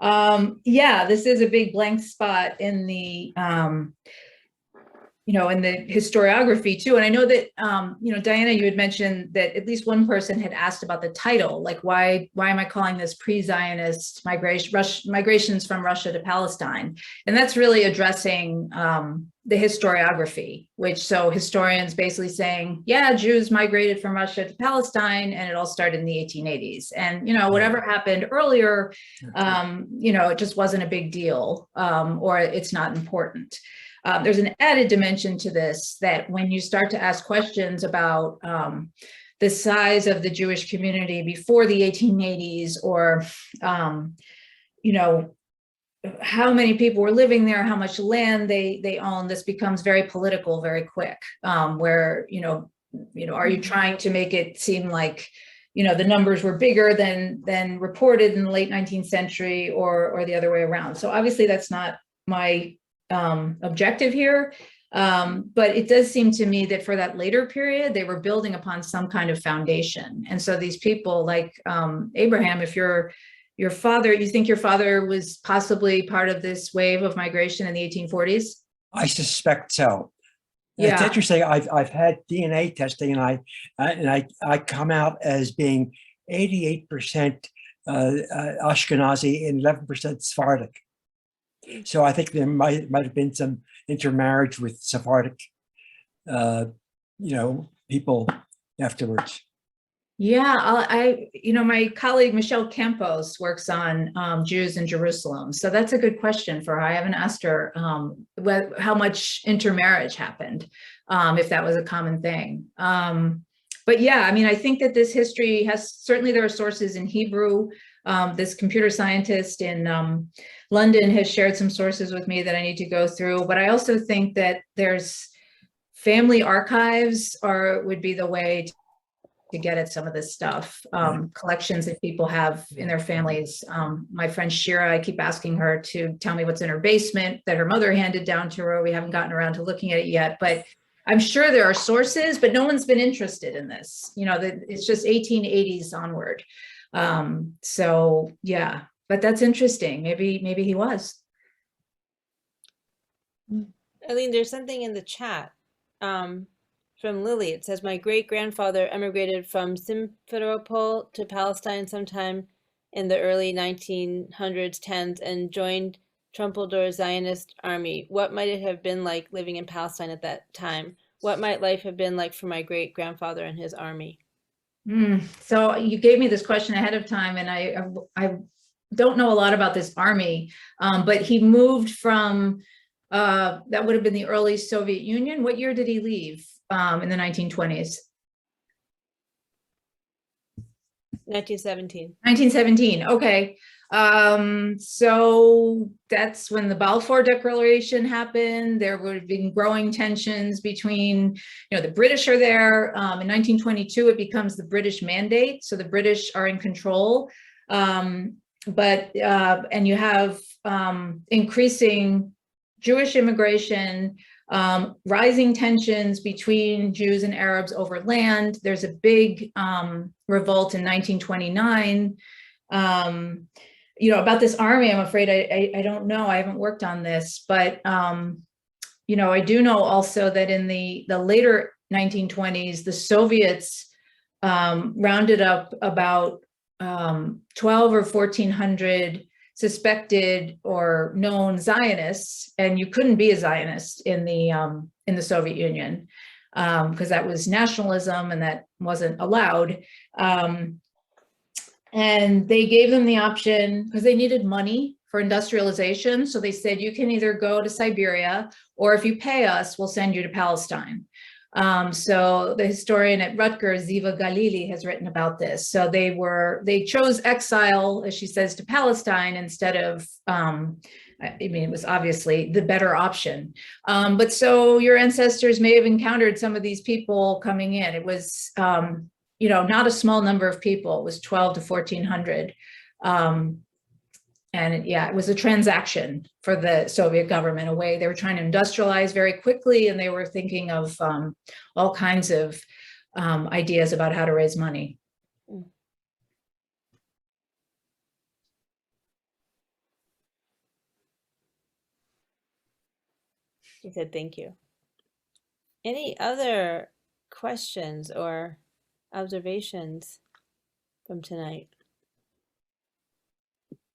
Yeah, this is a big blank spot in the, in the historiography too. And I know that, Diana, you had mentioned that at least one person had asked about the title, like why am I calling this pre-Zionist migrations from Russia to Palestine? And that's really addressing the historiography, so historians basically saying, yeah, Jews migrated from Russia to Palestine and it all started in the 1880s. And, whatever happened earlier, it just wasn't a big deal or it's not important. There's an added dimension to this, that when you start to ask questions about the size of the Jewish community before the 1880s, or, how many people were living there, how much land they own, this becomes very political very quick, where, are you trying to make it seem like, the numbers were bigger than reported in the late 19th century or the other way around. So obviously that's not my objective here. But it does seem to me that for that later period, they were building upon some kind of foundation. And so these people like Abraham, if you're your father, you think your father was possibly part of this wave of migration in the 1840s? I suspect so. It's Yeah. interesting. I've had DNA testing, and I come out as being 88% Ashkenazi and 11% Sephardic. So I think there might have been some intermarriage with Sephardic, people afterwards. Yeah, my colleague Michelle Campos works on Jews in Jerusalem. So that's a good question for her. I haven't asked her how much intermarriage happened, if that was a common thing. But yeah, I mean, I think that this history certainly there are sources in Hebrew. This computer scientist in London has shared some sources with me that I need to go through. But I also think that there's family archives would be the way to get at some of this stuff, collections that people have in their families. My friend Shira, I keep asking her to tell me what's in her basement that her mother handed down to her. We haven't gotten around to looking at it yet, but I'm sure there are sources, but no one's been interested in this. It's just 1880s onward. So yeah, but that's interesting. Maybe he was. Eileen, there's something in the chat from Lily. It says, my great-grandfather emigrated from Simferopol to Palestine sometime in the early 1900s, 10s, and joined Trumpeldor's Zionist army. What might it have been like living in Palestine at that time? What might life have been like for my great-grandfather and his army? So you gave me this question ahead of time, and I don't know a lot about this army, but he moved from, that would have been the early Soviet Union. What year did he leave in the 1920s? 1917. 1917, okay. So that's when the Balfour Declaration happened. There would have been growing tensions between, the British are there. In 1922, it becomes the British Mandate. So the British are in control. And you have increasing Jewish immigration, rising tensions between Jews and Arabs over land. There's a big revolt in 1929. About this army, I'm afraid I don't know. I haven't worked on this, but I do know also that in the later 1920s, the Soviets rounded up about 12 or 1,400 suspected or known Zionists, and you couldn't be a Zionist in the Soviet Union because that was nationalism and that wasn't allowed. And they gave them the option because they needed money for industrialization. So they said, you can either go to Siberia, or if you pay us, we'll send you to Palestine. So the historian at Rutgers, Ziva Galili, has written about this. So they chose exile, as she says, to Palestine instead of, it was obviously the better option. But so your ancestors may have encountered some of these people coming in. It was, not a small number of people. It was 12 to 1,400. It was a transaction for the Soviet government, a way they were trying to industrialize very quickly, and they were thinking of all kinds of ideas about how to raise money. She said, thank you. Any other questions or observations from tonight?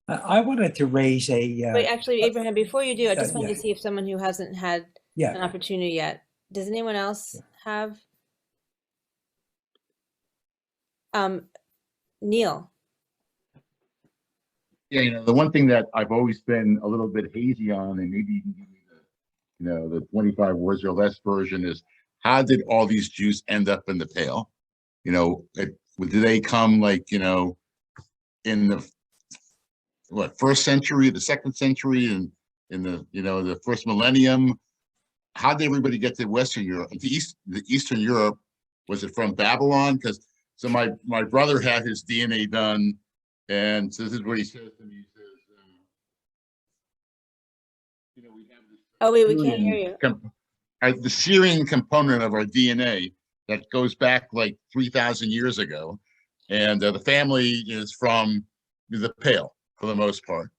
I wanted to raise a. Wait, actually, Abraham, before you do, I just wanted yeah. to see if someone who hasn't had an opportunity yet. Does anyone else have? Neil. Yeah, the one thing that I've always been a little bit hazy on, and maybe you can give me the 25 words or less version, is how did all these Jews end up in the Pale? Did they come in the first century, the second century, and in the first millennium? How did everybody get to Western Europe, the Eastern Europe? Was it from Babylon? Because my brother had his DNA done, and so this is what he says to me. He says, we have this. Oh wait, we can't hear you. The Syrian component of our DNA that goes back like 3,000 years ago, and the family is from the Pale. for the most part.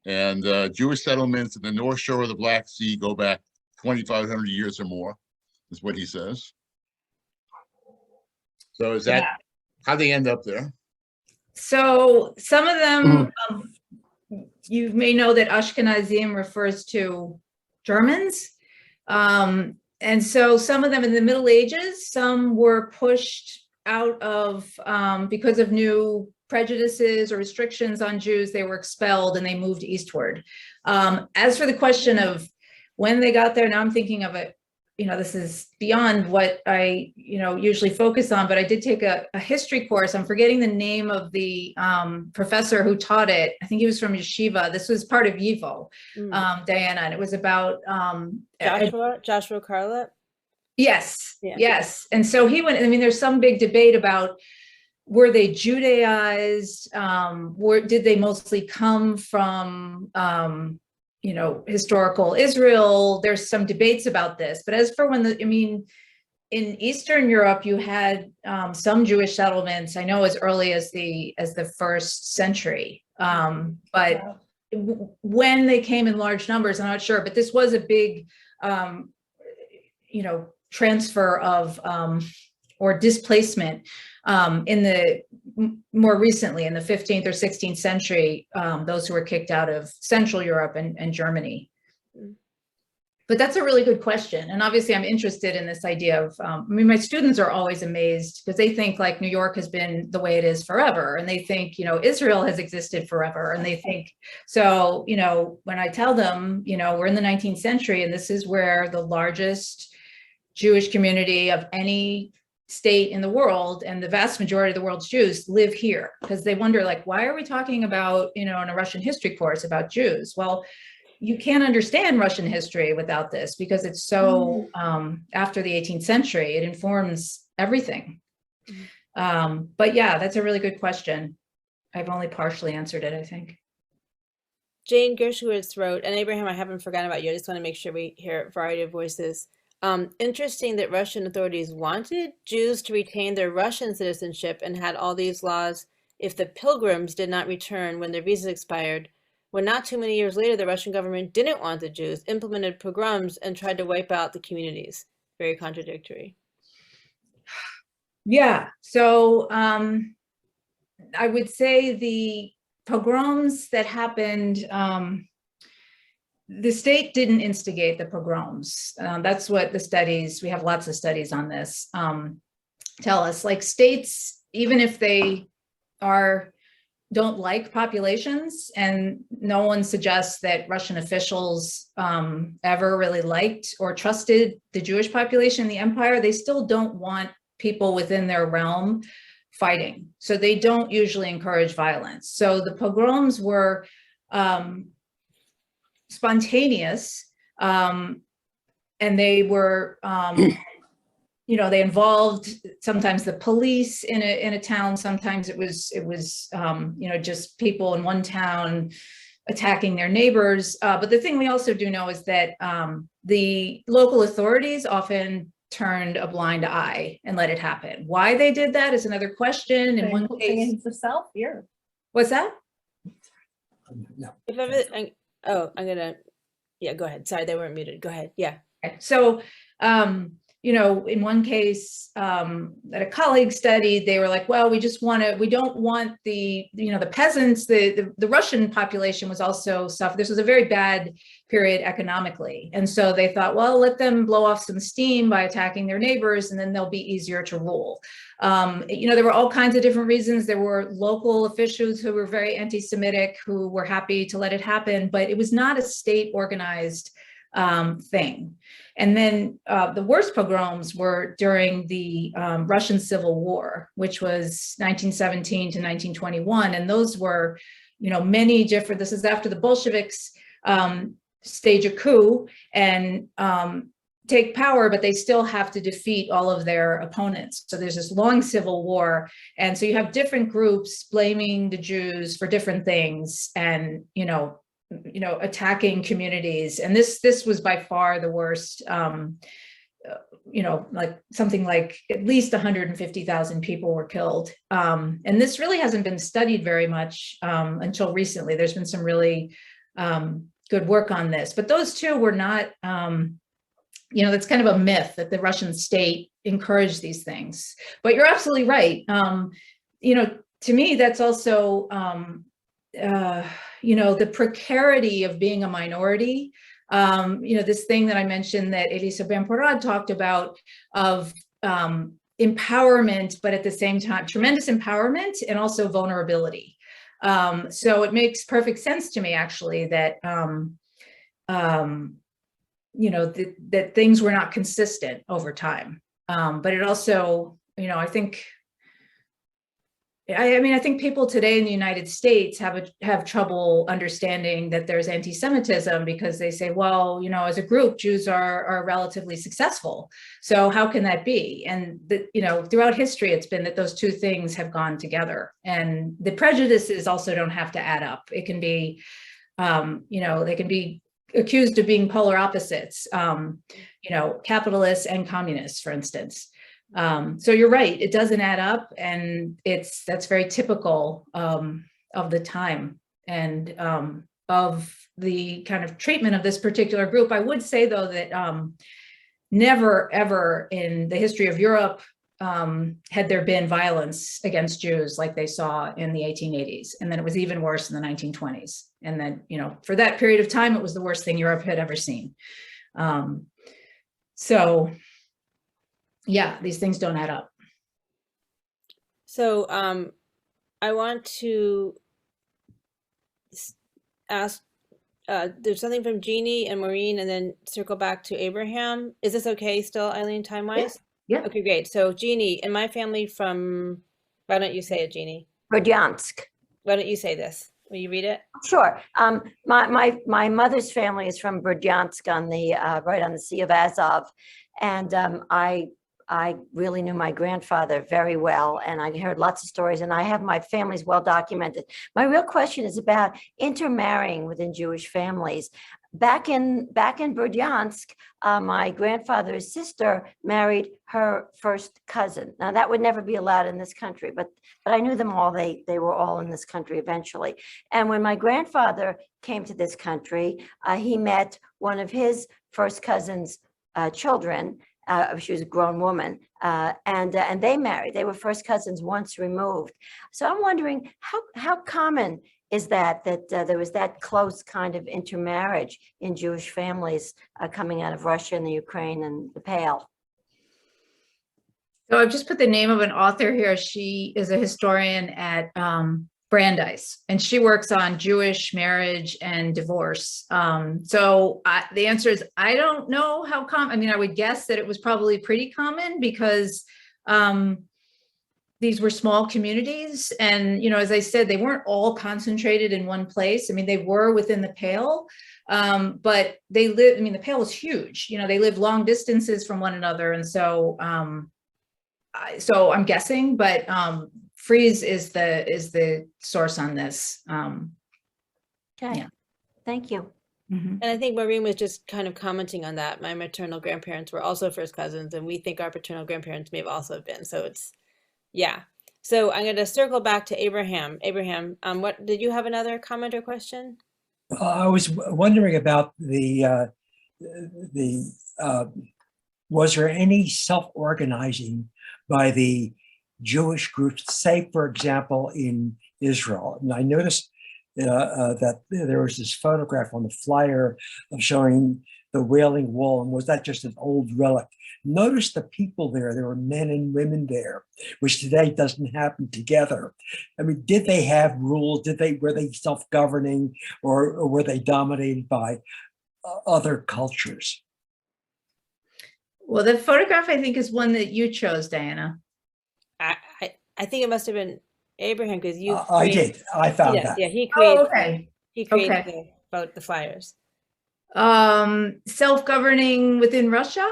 And Jewish settlements in the North Shore of the Black Sea go back 2,500 years or more, is what he says. So is that how they end up there? So some of them, you may know that Ashkenazim refers to Germans. And so some of them in the Middle Ages, some were pushed out of, because of new prejudices or restrictions on Jews, they were expelled and they moved eastward. As for the question of when they got there, now I'm thinking of it, this is beyond what I, usually focus on, but I did take a history course. I'm forgetting the name of the professor who taught it. I think he was from Yeshiva. This was part of YIVO, Diana, and it was about Joshua Carlett. Yes, Yeah. yes. And so he went, there's some big debate about, were they Judaized? Did they mostly come from, historical Israel? There's some debates about this. But as for in Eastern Europe, you had some Jewish settlements, I know as early as the first century. But when they came in large numbers, I'm not sure, but this was a big, transfer of or displacement more recently in the 15th or 16th century, those who were kicked out of Central Europe and Germany. But that's a really good question. And obviously I'm interested in this idea of, my students are always amazed because they think like New York has been the way it is forever. And they think, Israel has existed forever. And they think, so, when I tell them, we're in the 19th century and this is where the largest Jewish community of any state in the world and the vast majority of the world's Jews live here, because they wonder like, why are we talking about, in a Russian history course about Jews? Well, you can't understand Russian history without this because it's so after the 18th century, it informs everything. But yeah, that's a really good question. I've only partially answered it, I think. Jane Gershowitz wrote, and Abraham, I haven't forgotten about you. I just want to make sure we hear a variety of voices. Interesting that Russian authorities wanted Jews to retain their Russian citizenship and had all these laws if the pilgrims did not return when their visas expired, when not too many years later, the Russian government didn't want the Jews, implemented pogroms, and tried to wipe out the communities. Very contradictory. Yeah, so I would say the pogroms that happened, the state didn't instigate the pogroms. That's what the studies, we have lots of studies on this, tell us. Like states, even if they don't like populations, and no one suggests that Russian officials ever really liked or trusted the Jewish population in the empire, they still don't want people within their realm fighting. So they don't usually encourage violence. So the pogroms were spontaneous, and they were, they involved sometimes the police in a town. Sometimes it was just people in one town attacking their neighbors. But the thing we also do know is that the local authorities often turned a blind eye and let it happen. Why they did that is another question. In one case, the South here. What's that? No. If ever, I'm gonna, yeah, go ahead. Sorry, they weren't muted. Go ahead. Yeah. So, in one case that a colleague studied, they were like, well, we don't want the peasants, the Russian population was also suffering. This was a very bad period economically. And so they thought, well, let them blow off some steam by attacking their neighbors and then they'll be easier to rule. There were all kinds of different reasons. There were local officials who were very anti-Semitic who were happy to let it happen, but it was not a state organized thing. And then the worst pogroms were during the Russian Civil War, which was 1917 to 1921. And those were, many different, this is after the Bolsheviks stage a coup and take power, but they still have to defeat all of their opponents. So there's this long civil war. And so you have different groups blaming the Jews for different things and, attacking communities. And this was by far the worst like something like at least 150,000 people were killed. And this really hasn't been studied very much until recently. There's been some really good work on this, but those two were not, that's kind of a myth that the Russian state encouraged these things. But you're absolutely right. To me, that's also, the precarity of being a minority. This thing that I mentioned that Elisa Ben-Porad talked about of empowerment, but at the same time, tremendous empowerment and also vulnerability. So it makes perfect sense to me, actually, that, that things were not consistent over time. But it also, I think, I think people today in the United States have trouble understanding that there's anti-Semitism because they say, well, as a group, Jews are relatively successful. So how can that be? And throughout history, it's been that those two things have gone together, and the prejudices also don't have to add up. It can be, they can be accused of being polar opposites, capitalists and communists, for instance. So you're right, it doesn't add up, and that's very typical of the time and of the kind of treatment of this particular group. I would say, though, that never ever in the history of Europe had there been violence against Jews like they saw in the 1880s, and then it was even worse in the 1920s. And then, for that period of time, it was the worst thing Europe had ever seen. So yeah, these things don't add up. So I want to ask, there's something from Jeannie and Maureen, and then circle back to Abraham. Is this okay still, Eileen, time-wise? Yeah. Okay, great. So Jeannie, in my family from, why don't you say it, Jeannie? Berdyansk. Why don't you say this? Will you read it? Sure. My mother's family is from Berdyansk on the right on the Sea of Azov, and I really knew my grandfather very well, and I heard lots of stories, and I have my family's well documented. My real question is about intermarrying within Jewish families. Back in Berdyansk, my grandfather's sister married her first cousin. Now that would never be allowed in this country, but I knew them all. They were all in this country eventually. And when my grandfather came to this country, he met one of his first cousin's children. She was a grown woman, and they married. They were first cousins once removed. So I'm wondering how common is that there was that close kind of intermarriage in Jewish families coming out of Russia and the Ukraine and the Pale. So I've just put the name of an author here. She is a historian at Brandeis, and she works on Jewish marriage and divorce. So the answer is, I don't know how common. I mean, I would guess that it was probably pretty common because these were small communities. And, as I said, they weren't all concentrated in one place. I mean, they were within the Pale, but they lived, the Pale was huge. They lived long distances from one another. And so, so I'm guessing, but Freeze is the source on this. Okay, Yeah. Thank you. Mm-hmm. And I think Maureen was just kind of commenting on that. My maternal grandparents were also first cousins, and we think our paternal grandparents may have also been. So it's, yeah. So I'm going to circle back to Abraham. Abraham, what did you have another comment or question? I was wondering about was there any self-organizing by the Jewish groups, say, for example, in Israel? And I noticed that there was this photograph on the flyer of showing the Wailing Wall, and was that just an old relic? Notice the people there. There were men and women there, which today doesn't happen together. I mean, did they have rules? Were they self-governing, or were they dominated by other cultures? Well, the photograph, I think, is one that you chose, Diana. I think it must have been Abraham, because you. I did. I found that. Yeah, he created. Oh, okay. He created the flyers. Self-governing within Russia?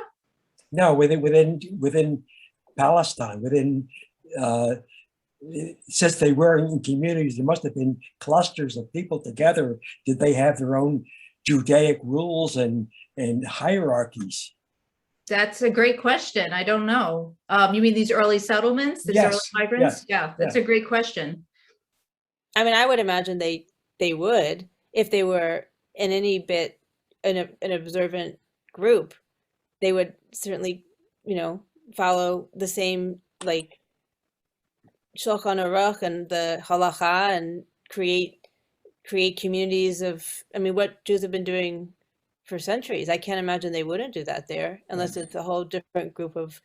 No, within Palestine, since they were in communities, there must have been clusters of people together. Did they have their own Judaic rules and hierarchies? That's a great question. I don't know. You mean these early settlements, these early Yes, migrants? Yeah, that's a great question. I mean, I would imagine they would if they were in any bit an observant group. They would certainly, follow the same like Shulchan Aruch and the halacha and create communities of. I mean, what Jews have been doing for centuries. I can't imagine they wouldn't do that there unless it's a whole different group of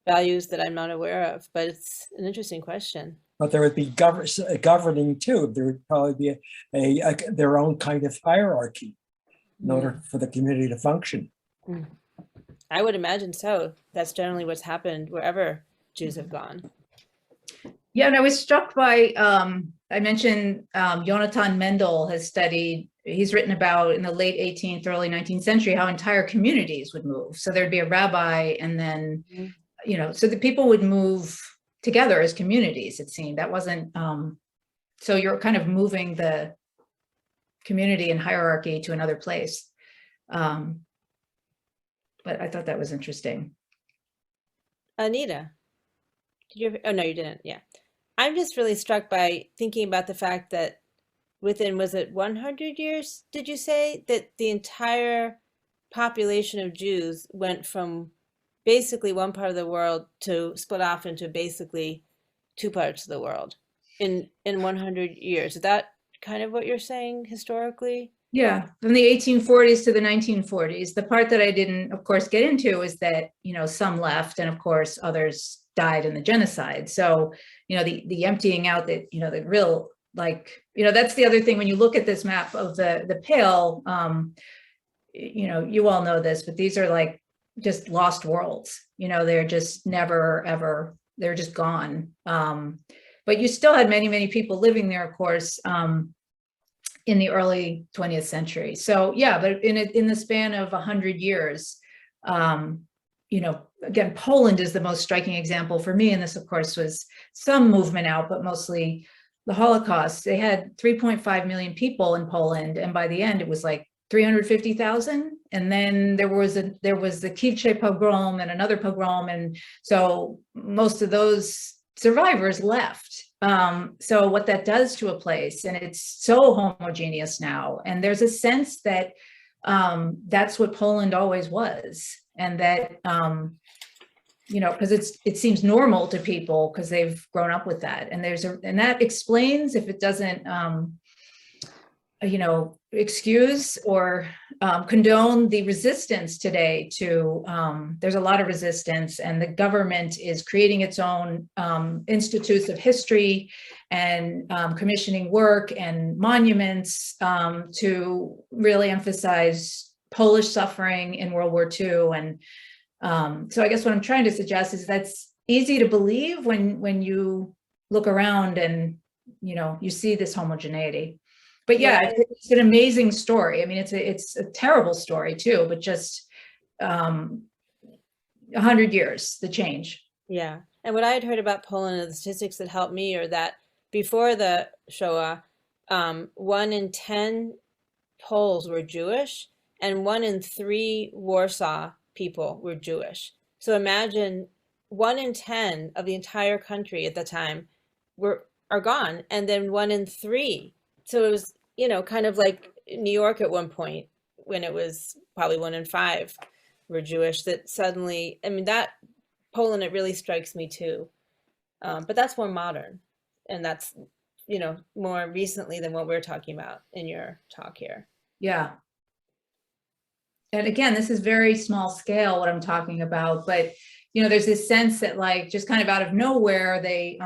values that I'm not aware of. But it's an interesting question. But there would be governing too. There would probably be their own kind of hierarchy in order for the community to function. I would imagine so. That's generally what's happened wherever Jews have gone. Yeah, and I was struck by, I mentioned Jonathan Mendel has studied, he's written about in the late 18th, early 19th century, how entire communities would move. So there'd be a rabbi and then, so the people would move together as communities, it seemed. That wasn't, so you're kind of moving the community and hierarchy to another place. But I thought that was interesting. Anita, did you ever, oh no, you didn't. Yeah. I'm just really struck by thinking about the fact that within, was it 100 years, did you say, that the entire population of Jews went from basically one part of the world to split off into basically two parts of the world in 100 years? Is that kind of what you're saying historically? Yeah, from the 1840s to the 1940s. The part that I didn't, of course, get into is that, some left and of course others died in the genocide. So, the emptying out that, the real, that's the other thing when you look at this map of the Pale, you all know this, but these are like just lost worlds, they're just never, ever, they're just gone. But you still had many, many people living there, of course, in the early 20th century. So yeah, but in the span of 100 years, again, Poland is the most striking example for me. And this, of course, was some movement out, but mostly the Holocaust. They had 3.5 million people in Poland. And by the end, it was like 350,000. And then there was the Kielce pogrom and another pogrom. And so most of those survivors left. So what that does to a place, and it's so homogeneous now, and there's a sense that that's what Poland always was, and that because it seems normal to people because they've grown up with that, and and that explains, if it doesn't excuse or condone the resistance today to, there's a lot of resistance, and the government is creating its own institutes of history and commissioning work and monuments to really emphasize Polish suffering in World War II. And so I guess what I'm trying to suggest is that's easy to believe when you look around and, you see this homogeneity. But yeah, it's an amazing story. I mean, it's a terrible story too, but just 100 years, the change. Yeah. And what I had heard about Poland and the statistics that helped me are that before the Shoah, 1 in 10 Poles were Jewish and 1 in 3 Warsaw people were Jewish. So imagine 1 in 10 of the entire country at the time are gone, and then 1 in 3. So it was, kind of like New York at one point when it was probably 1 in 5 were Jewish, that suddenly, I mean, that Poland, it really strikes me too. But that's more modern, and that's, more recently than what we're talking about in your talk here. Yeah. And again, this is very small scale, what I'm talking about, but, there's this sense that just kind of out of nowhere, they,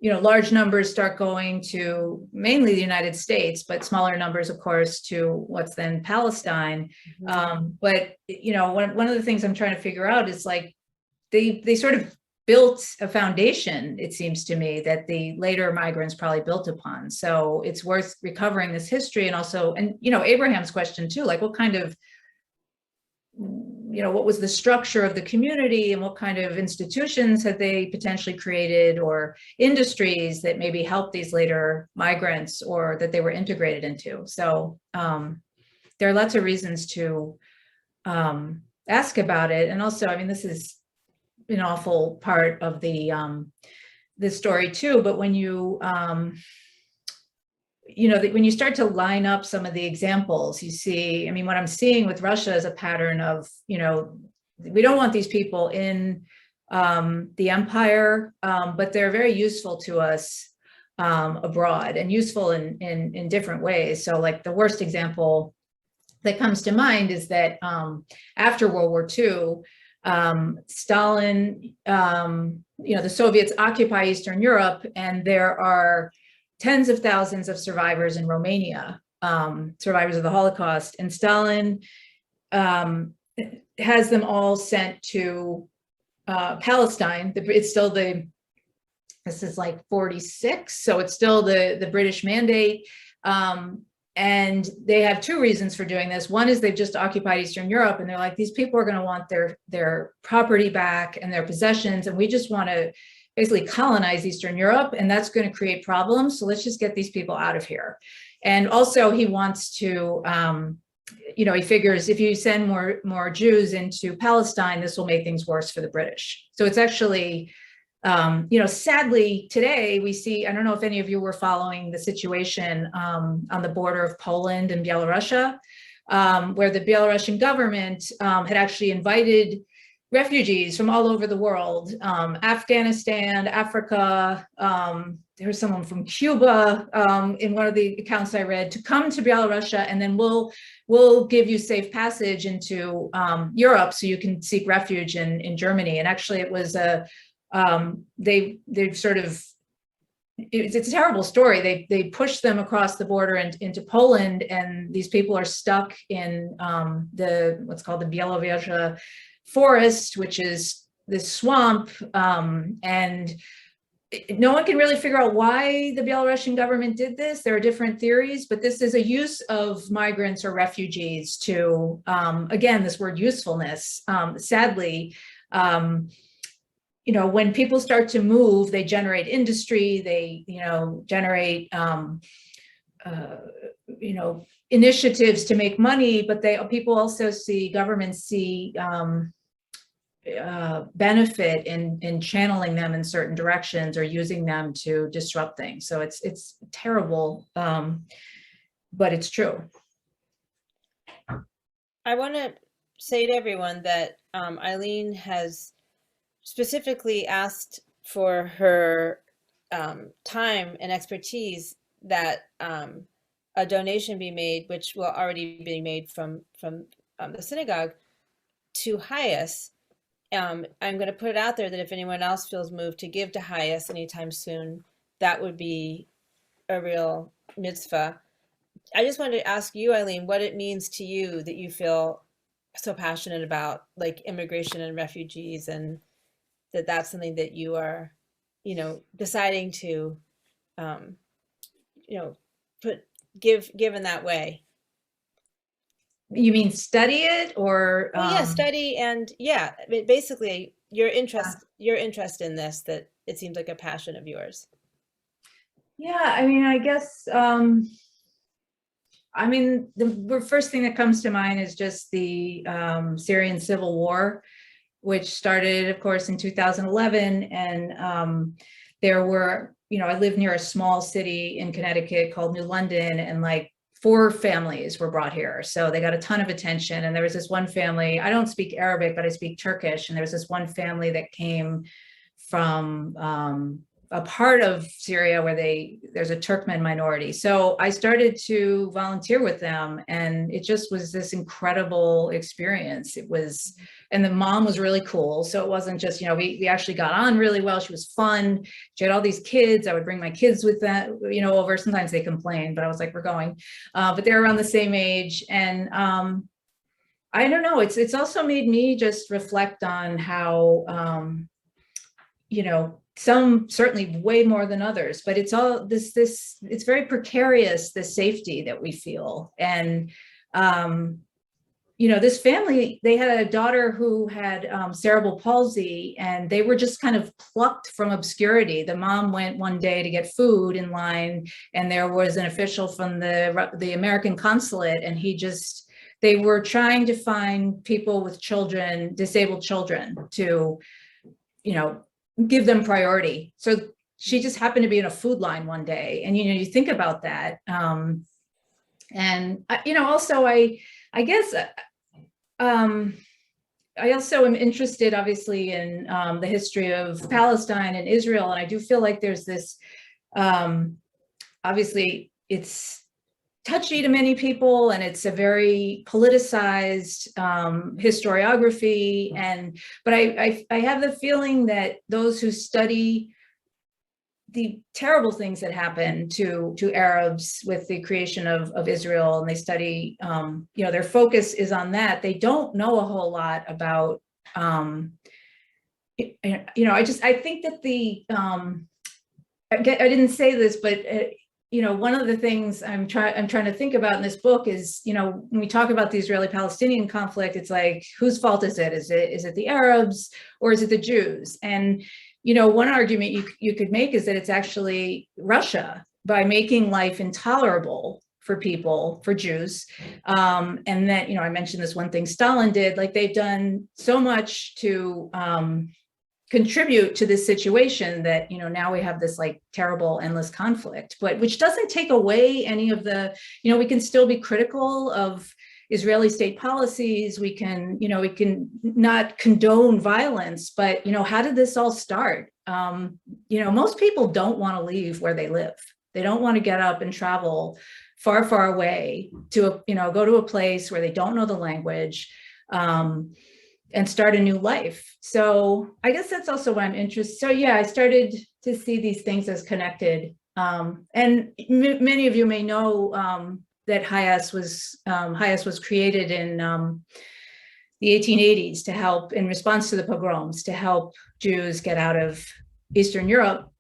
large numbers start going to mainly the United States, but smaller numbers, of course, to what's then Palestine. Mm-hmm. But, one of the things I'm trying to figure out is they sort of built a foundation, it seems to me, that the later migrants probably built upon. So it's worth recovering this history, and also, Abraham's question too, what kind of, what was the structure of the community, and what kind of institutions had they potentially created, or industries that maybe helped these later migrants, or that they were integrated into. So there are lots of reasons to ask about it. And also, I mean, this is an awful part of the story too, but when you, when you start to line up some of the examples, you see, I mean, what I'm seeing with Russia is a pattern of, we don't want these people in the empire, but they're very useful to us abroad, and useful in different ways. So like the worst example that comes to mind is that after World War II, Stalin, the Soviets occupy Eastern Europe, and there are tens of thousands of survivors in Romania, survivors of the Holocaust, and Stalin has them all sent to Palestine. It's still this is like 46, so it's still the British mandate. And they have two reasons for doing this. One is they've just occupied Eastern Europe, and they're like, these people are going to want their property back and their possessions, and we just want to basically colonize Eastern Europe, and that's going to create problems. So let's just get these people out of here. And also he wants to, he figures if you send more Jews into Palestine, this will make things worse for the British. So it's actually, sadly today we see, I don't know if any of you were following the situation on the border of Poland and Belarus, where the Belarusian government had actually invited refugees from all over the world, Afghanistan, Africa, there was someone from Cuba in one of the accounts I read, to come to Belarus, and then we'll give you safe passage into Europe so you can seek refuge in Germany. And actually it was they've sort of, it's a terrible story. They pushed them across the border into Poland, and these people are stuck in what's called the Białowieża forest, which is this swamp, and no one can really figure out why the Belarusian government did this. There are different theories, but this is a use of migrants or refugees to, again, this word usefulness. Sadly, when people start to move, they generate industry, they, generate, initiatives to make money, but people also see, governments see benefit in channeling them in certain directions or using them to disrupt things. So it's terrible, but it's true. I want to say to everyone that Eileen has specifically asked for her time and expertise that a donation be made, which will already be made from the synagogue, to HIAS. I'm going to put it out there that if anyone else feels moved to give to HIAS anytime soon, that would be a real mitzvah. I just wanted to ask you, Eileen, what it means to you that you feel so passionate about, like immigration and refugees, and that's something that you are, deciding to, give in that way. You mean study it, or? Well, yeah, study, and basically your interest in this, that it seems like a passion of yours. Yeah, I mean, I guess, the first thing that comes to mind is just the Syrian civil war, which started, of course, in 2011. And there were, I live near a small city in Connecticut called New London, and like 4 families were brought here. So they got a ton of attention. And there was this one family, I don't speak Arabic, but I speak Turkish. And there was this one family that came from a part of Syria where there's a Turkmen minority. So I started to volunteer with them, and it just was this incredible experience. It was, and the mom was really cool. So it wasn't just, we actually got on really well. She was fun. She had all these kids. I would bring my kids with that, over. Sometimes they complained, but I was like, we're going. But they're around the same age. And I don't know, it's also made me just reflect on how, some certainly way more than others, but it's all this, it's very precarious, the safety that we feel. And, this family, they had a daughter who had cerebral palsy, and they were just kind of plucked from obscurity. The mom went one day to get food in line, and there was an official from the American consulate, and he just they were trying to find people with children, disabled children, to, you know, give them priority. So she just happened to be in a food line one day, and, you know, you think about that. And you know, also I guess I also am interested, obviously, in the history of Palestine and Israel, and I do feel like there's this, obviously, it's touchy to many people, and it's a very politicized historiography. But I have the feeling that those who study the terrible things that happened to Arabs with the creation of Israel, and they study, you know, their focus is on that. They don't know a whole lot about, you know, I think that I didn't say this, but you know, one of the things I'm trying to think about in this book is, you know, when we talk about the Israeli-Palestinian conflict, it's like, whose fault is it? Is it the Arabs, or is it the Jews? And you know, one argument you could make is that it's actually Russia, by making life intolerable for people, for Jews. And that, you know, I mentioned this one thing Stalin did, like they've done so much to contribute to this situation that, you know, now we have this like terrible, endless conflict, but which doesn't take away any of the, you know, we can still be critical of Israeli state policies. We can, you know, we can not condone violence, but, you know, how did this all start? You know, most people don't want to leave where they live. They don't want to get up and travel far, far away to, you know, go to a place where they don't know the language, and start a new life. So I guess that's also why I'm interested. So yeah, I started to see these things as connected. And many of you may know, that HIAS was created in the 1880s to help, in response to the pogroms, to help Jews get out of Eastern Europe.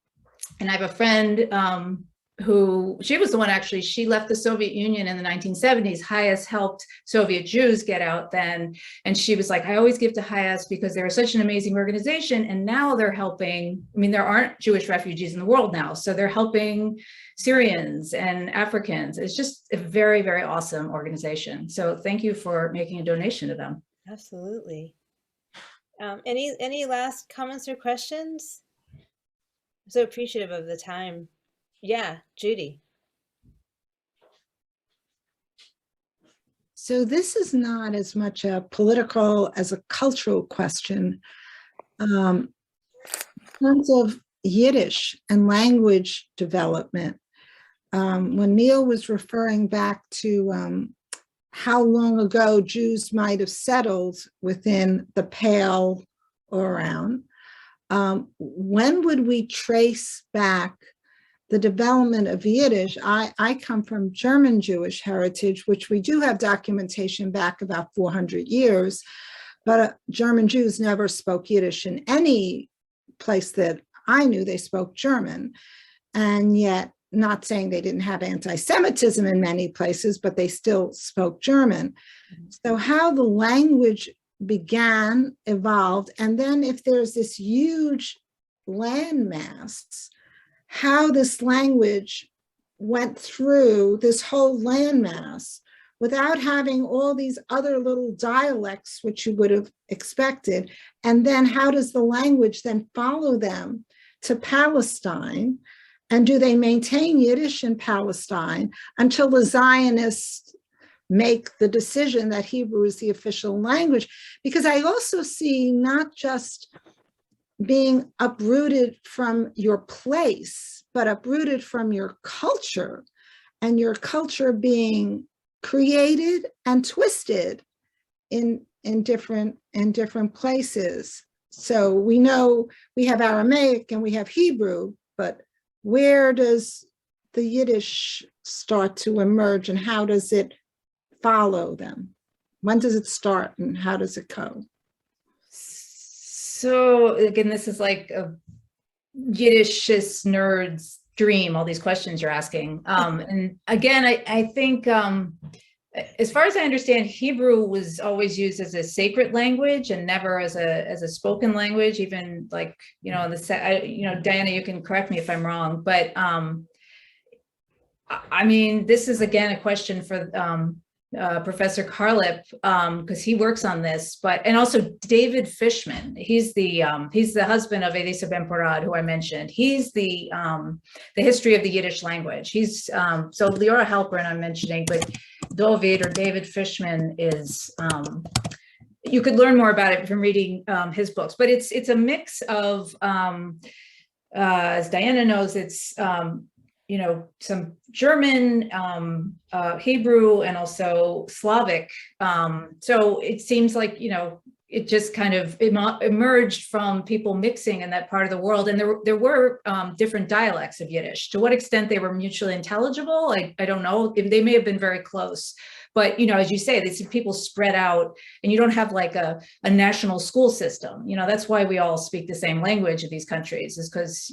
And I have a friend who, she was the one, actually, she left the Soviet Union in the 1970s. HIAS helped Soviet Jews get out then. And she was like, I always give to HIAS because they're such an amazing organization. And now they're helping, I mean, there aren't Jewish refugees in the world now. So they're helping Syrians and Africans. It's just a very, very awesome organization. So thank you for making a donation to them. Absolutely. Any last comments or questions? I'm so appreciative of the time. Yeah, Judy. So this is not as much a political as a cultural question. In terms of Yiddish and language development, when Neil was referring back to how long ago Jews might have settled within the Pale or around, when would we trace back the development of Yiddish? I come from German Jewish heritage, which we do have documentation back about 400 years, but German Jews never spoke Yiddish in any place that I knew. They spoke German. And yet, not saying they didn't have anti-Semitism in many places, but they still spoke German. So how the language began, evolved, and then if there's this huge landmass, how this language went through this whole landmass without having all these other little dialects, which you would have expected. And then how does the language then follow them to Palestine? And do they maintain Yiddish in Palestine until the Zionists make the decision that Hebrew is the official language? Because I also see not just being uprooted from your place, but uprooted from your culture, and your culture being created and twisted in different places. So we know we have Aramaic and we have Hebrew, but where does the Yiddish start to emerge, and how does it follow them? When does it start and how does it go? So again, this is like a Yiddishist nerd's dream, all these questions you're asking. And again, I think, as far as I understand, Hebrew was always used as a sacred language and never as a spoken language, even like, you know, Diana, you can correct me if I'm wrong, but I mean, this is again a question for Professor Carlip, because he works on this, and also David Fishman. He's the husband of Elisa Ben-Porad, who I mentioned. He's the history of the Yiddish language. He's so Leora Halperin I'm mentioning, but David Fishman is. You could learn more about it from reading his books, but it's a mix of, as Diana knows, it's some German, Hebrew, and also Slavic. So it seems like, it just kind of emerged from people mixing in that part of the world. And there were different dialects of Yiddish. To what extent they were mutually intelligible, I don't know. They may have been very close. But, as you say, these people spread out, and you don't have like a national school system. That's why we all speak the same language of these countries, is because,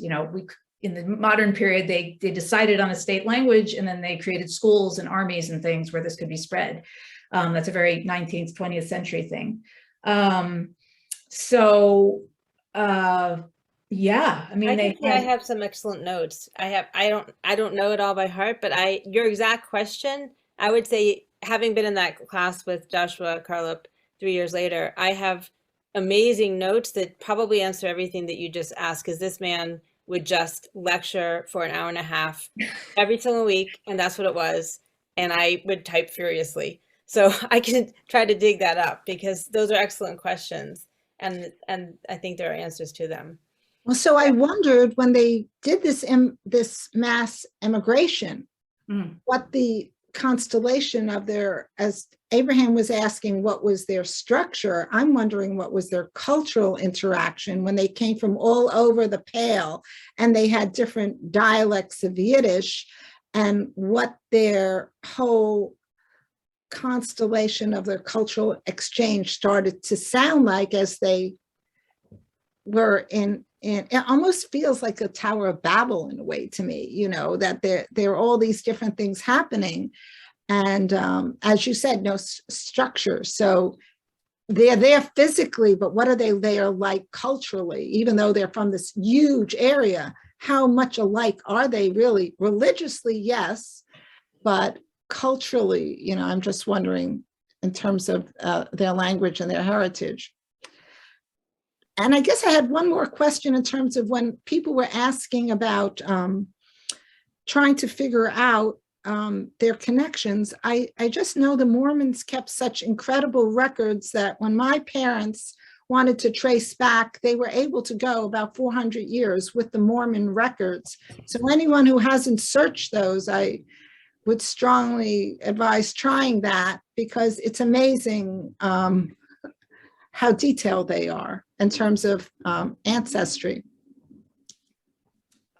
in the modern period, they decided on a state language, and then they created schools and armies and things where this could be spread. That's a very 19th, 20th century thing. Yeah, I mean, I have some excellent notes. I don't know it all by heart, but your exact question, I would say, having been in that class with Joshua Carlip 3 years later, I have amazing notes that probably answer everything that you just asked, because this man would just lecture for an hour and a half every single week, and that's what it was. And I would type furiously. So I can try to dig that up, because those are excellent questions, and I think there are answers to them. Well, so I wondered, when they did this mass immigration, what the constellation of as Abraham was asking, what was their structure? I'm wondering what was their cultural interaction when they came from all over the Pale, and they had different dialects of Yiddish, and what their whole constellation of their cultural exchange started to sound like as they were in it almost feels like a Tower of Babel in a way to me, that there are all these different things happening. And as you said, no structure. So they're there physically, but what are they there like culturally? Even though they're from this huge area, how much alike are they really? Religiously, yes, but culturally, I'm just wondering in terms of their language and their heritage. And I guess I had one more question in terms of when people were asking about trying to figure out their connections. I just know the Mormons kept such incredible records that when my parents wanted to trace back, they were able to go about 400 years with the Mormon records. So anyone who hasn't searched those, I would strongly advise trying that, because it's amazing how detailed they are in terms of ancestry.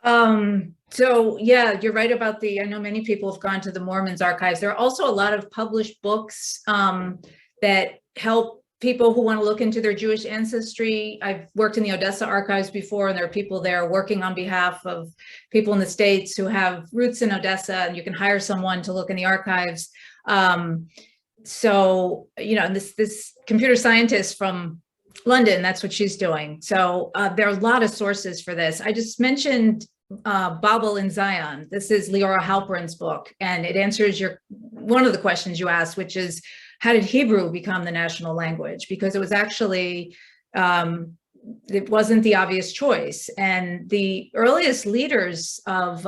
So yeah, you're right about I know many people have gone to the Mormons archives. There are also a lot of published books that help people who want to look into their Jewish ancestry. I've worked in the Odessa archives before, and there are people there working on behalf of people in the States who have roots in Odessa, and you can hire someone to look in the archives. So, and this computer scientist from London, that's what she's doing. So there are a lot of sources for this. I just mentioned Bagel in Zion. This is Leora Halperin's book, and it answers one of the questions you asked, which is, how did Hebrew become the national language? Because it was actually, it wasn't the obvious choice. And the earliest leaders of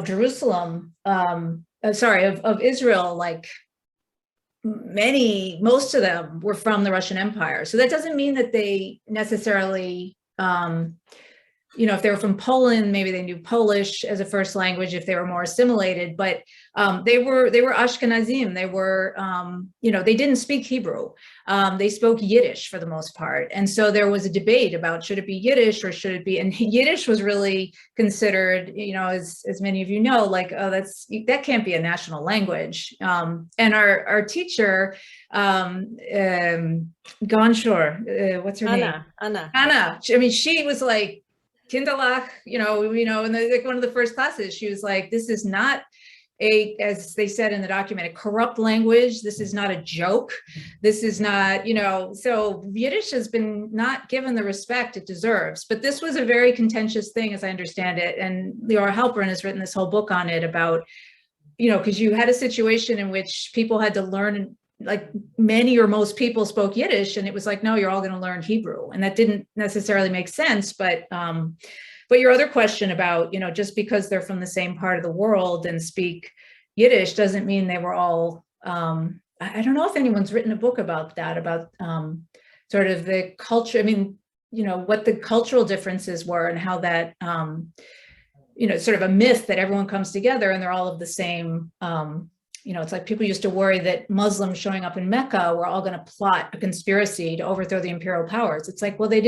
Jerusalem, of Israel, like most of them were from the Russian Empire. So that doesn't mean that they necessarily, if they were from Poland, maybe they knew Polish as a first language if they were more assimilated, but they were Ashkenazim. They were, they didn't speak Hebrew. They spoke Yiddish for the most part. And so there was a debate about, should it be Yiddish or should it be, and Yiddish was really considered, as many of you know, like, oh, that can't be a national language. And our teacher, Gonshor, what's her name? Anna. I mean, she was like, Kinderlach, in one of the first classes, she was like, this is not as they said in the document, a corrupt language. This is not a joke. This is not, so Yiddish has been not given the respect it deserves. But this was a very contentious thing, as I understand it. And Leora Halperin has written this whole book on it about because you had a situation in which people had to learn, like many or most people spoke Yiddish, and it was like, no, you're all going to learn Hebrew, and that didn't necessarily make sense. But your other question about, just because they're from the same part of the world and speak Yiddish doesn't mean they were all. I don't know if anyone's written a book about that, about sort of the culture. I mean, what the cultural differences were and how that. Sort of a myth that everyone comes together and they're all of the same. It's like people used to worry that Muslims showing up in Mecca were all going to plot a conspiracy to overthrow the imperial powers. It's like, well, they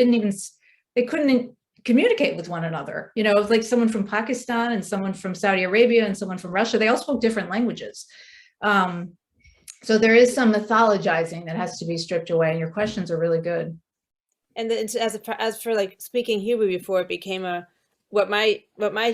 couldn't communicate with one another. Like someone from Pakistan and someone from Saudi Arabia and someone from Russia, they all spoke different languages. So there is some mythologizing that has to be stripped away, and your questions are really good. And then as for like speaking Hebrew before it became what my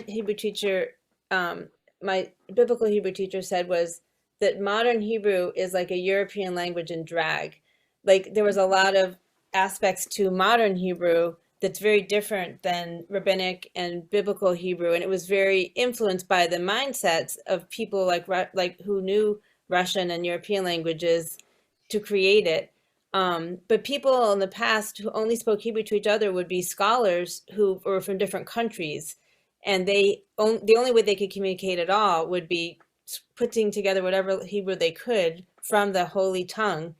Hebrew teacher, my biblical Hebrew teacher said was that modern Hebrew is like a European language in drag. Like there was a lot of aspects to modern Hebrew that's very different than rabbinic and biblical Hebrew, and it was very influenced by the mindsets of people like who knew Russian and European languages to create it. But people in the past who only spoke Hebrew to each other would be scholars who were from different countries, and the only way they could communicate at all would be putting together whatever Hebrew they could from the holy tongue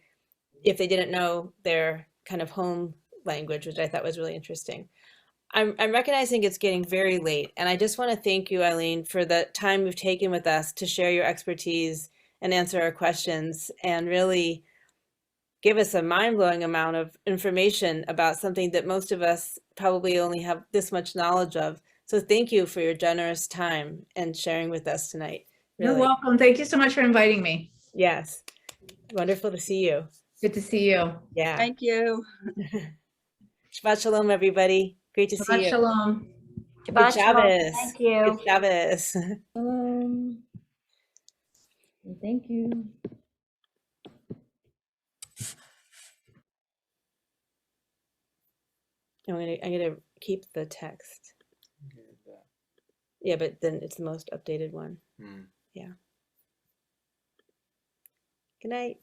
if they didn't know their kind of home language, which I thought was really interesting. I'm recognizing it's getting very late, and I just want to thank you, Eileen, for the time you've taken with us to share your expertise and answer our questions and really give us a mind-blowing amount of information about something that most of us probably only have this much knowledge of. So thank you for your generous time and sharing with us tonight. Really. You're welcome. Thank you so much for inviting me. Yes. Wonderful to see you. Good to see you. Yeah. Thank you. Shabbat shalom, everybody. Great to see Shabbat you. shalom. Shabbat Good shalom. Shabbos. Thank you. Good Shabbos. Thank you. I'm gonna keep the text. Yeah, but then it's the most updated one. Yeah. Good night.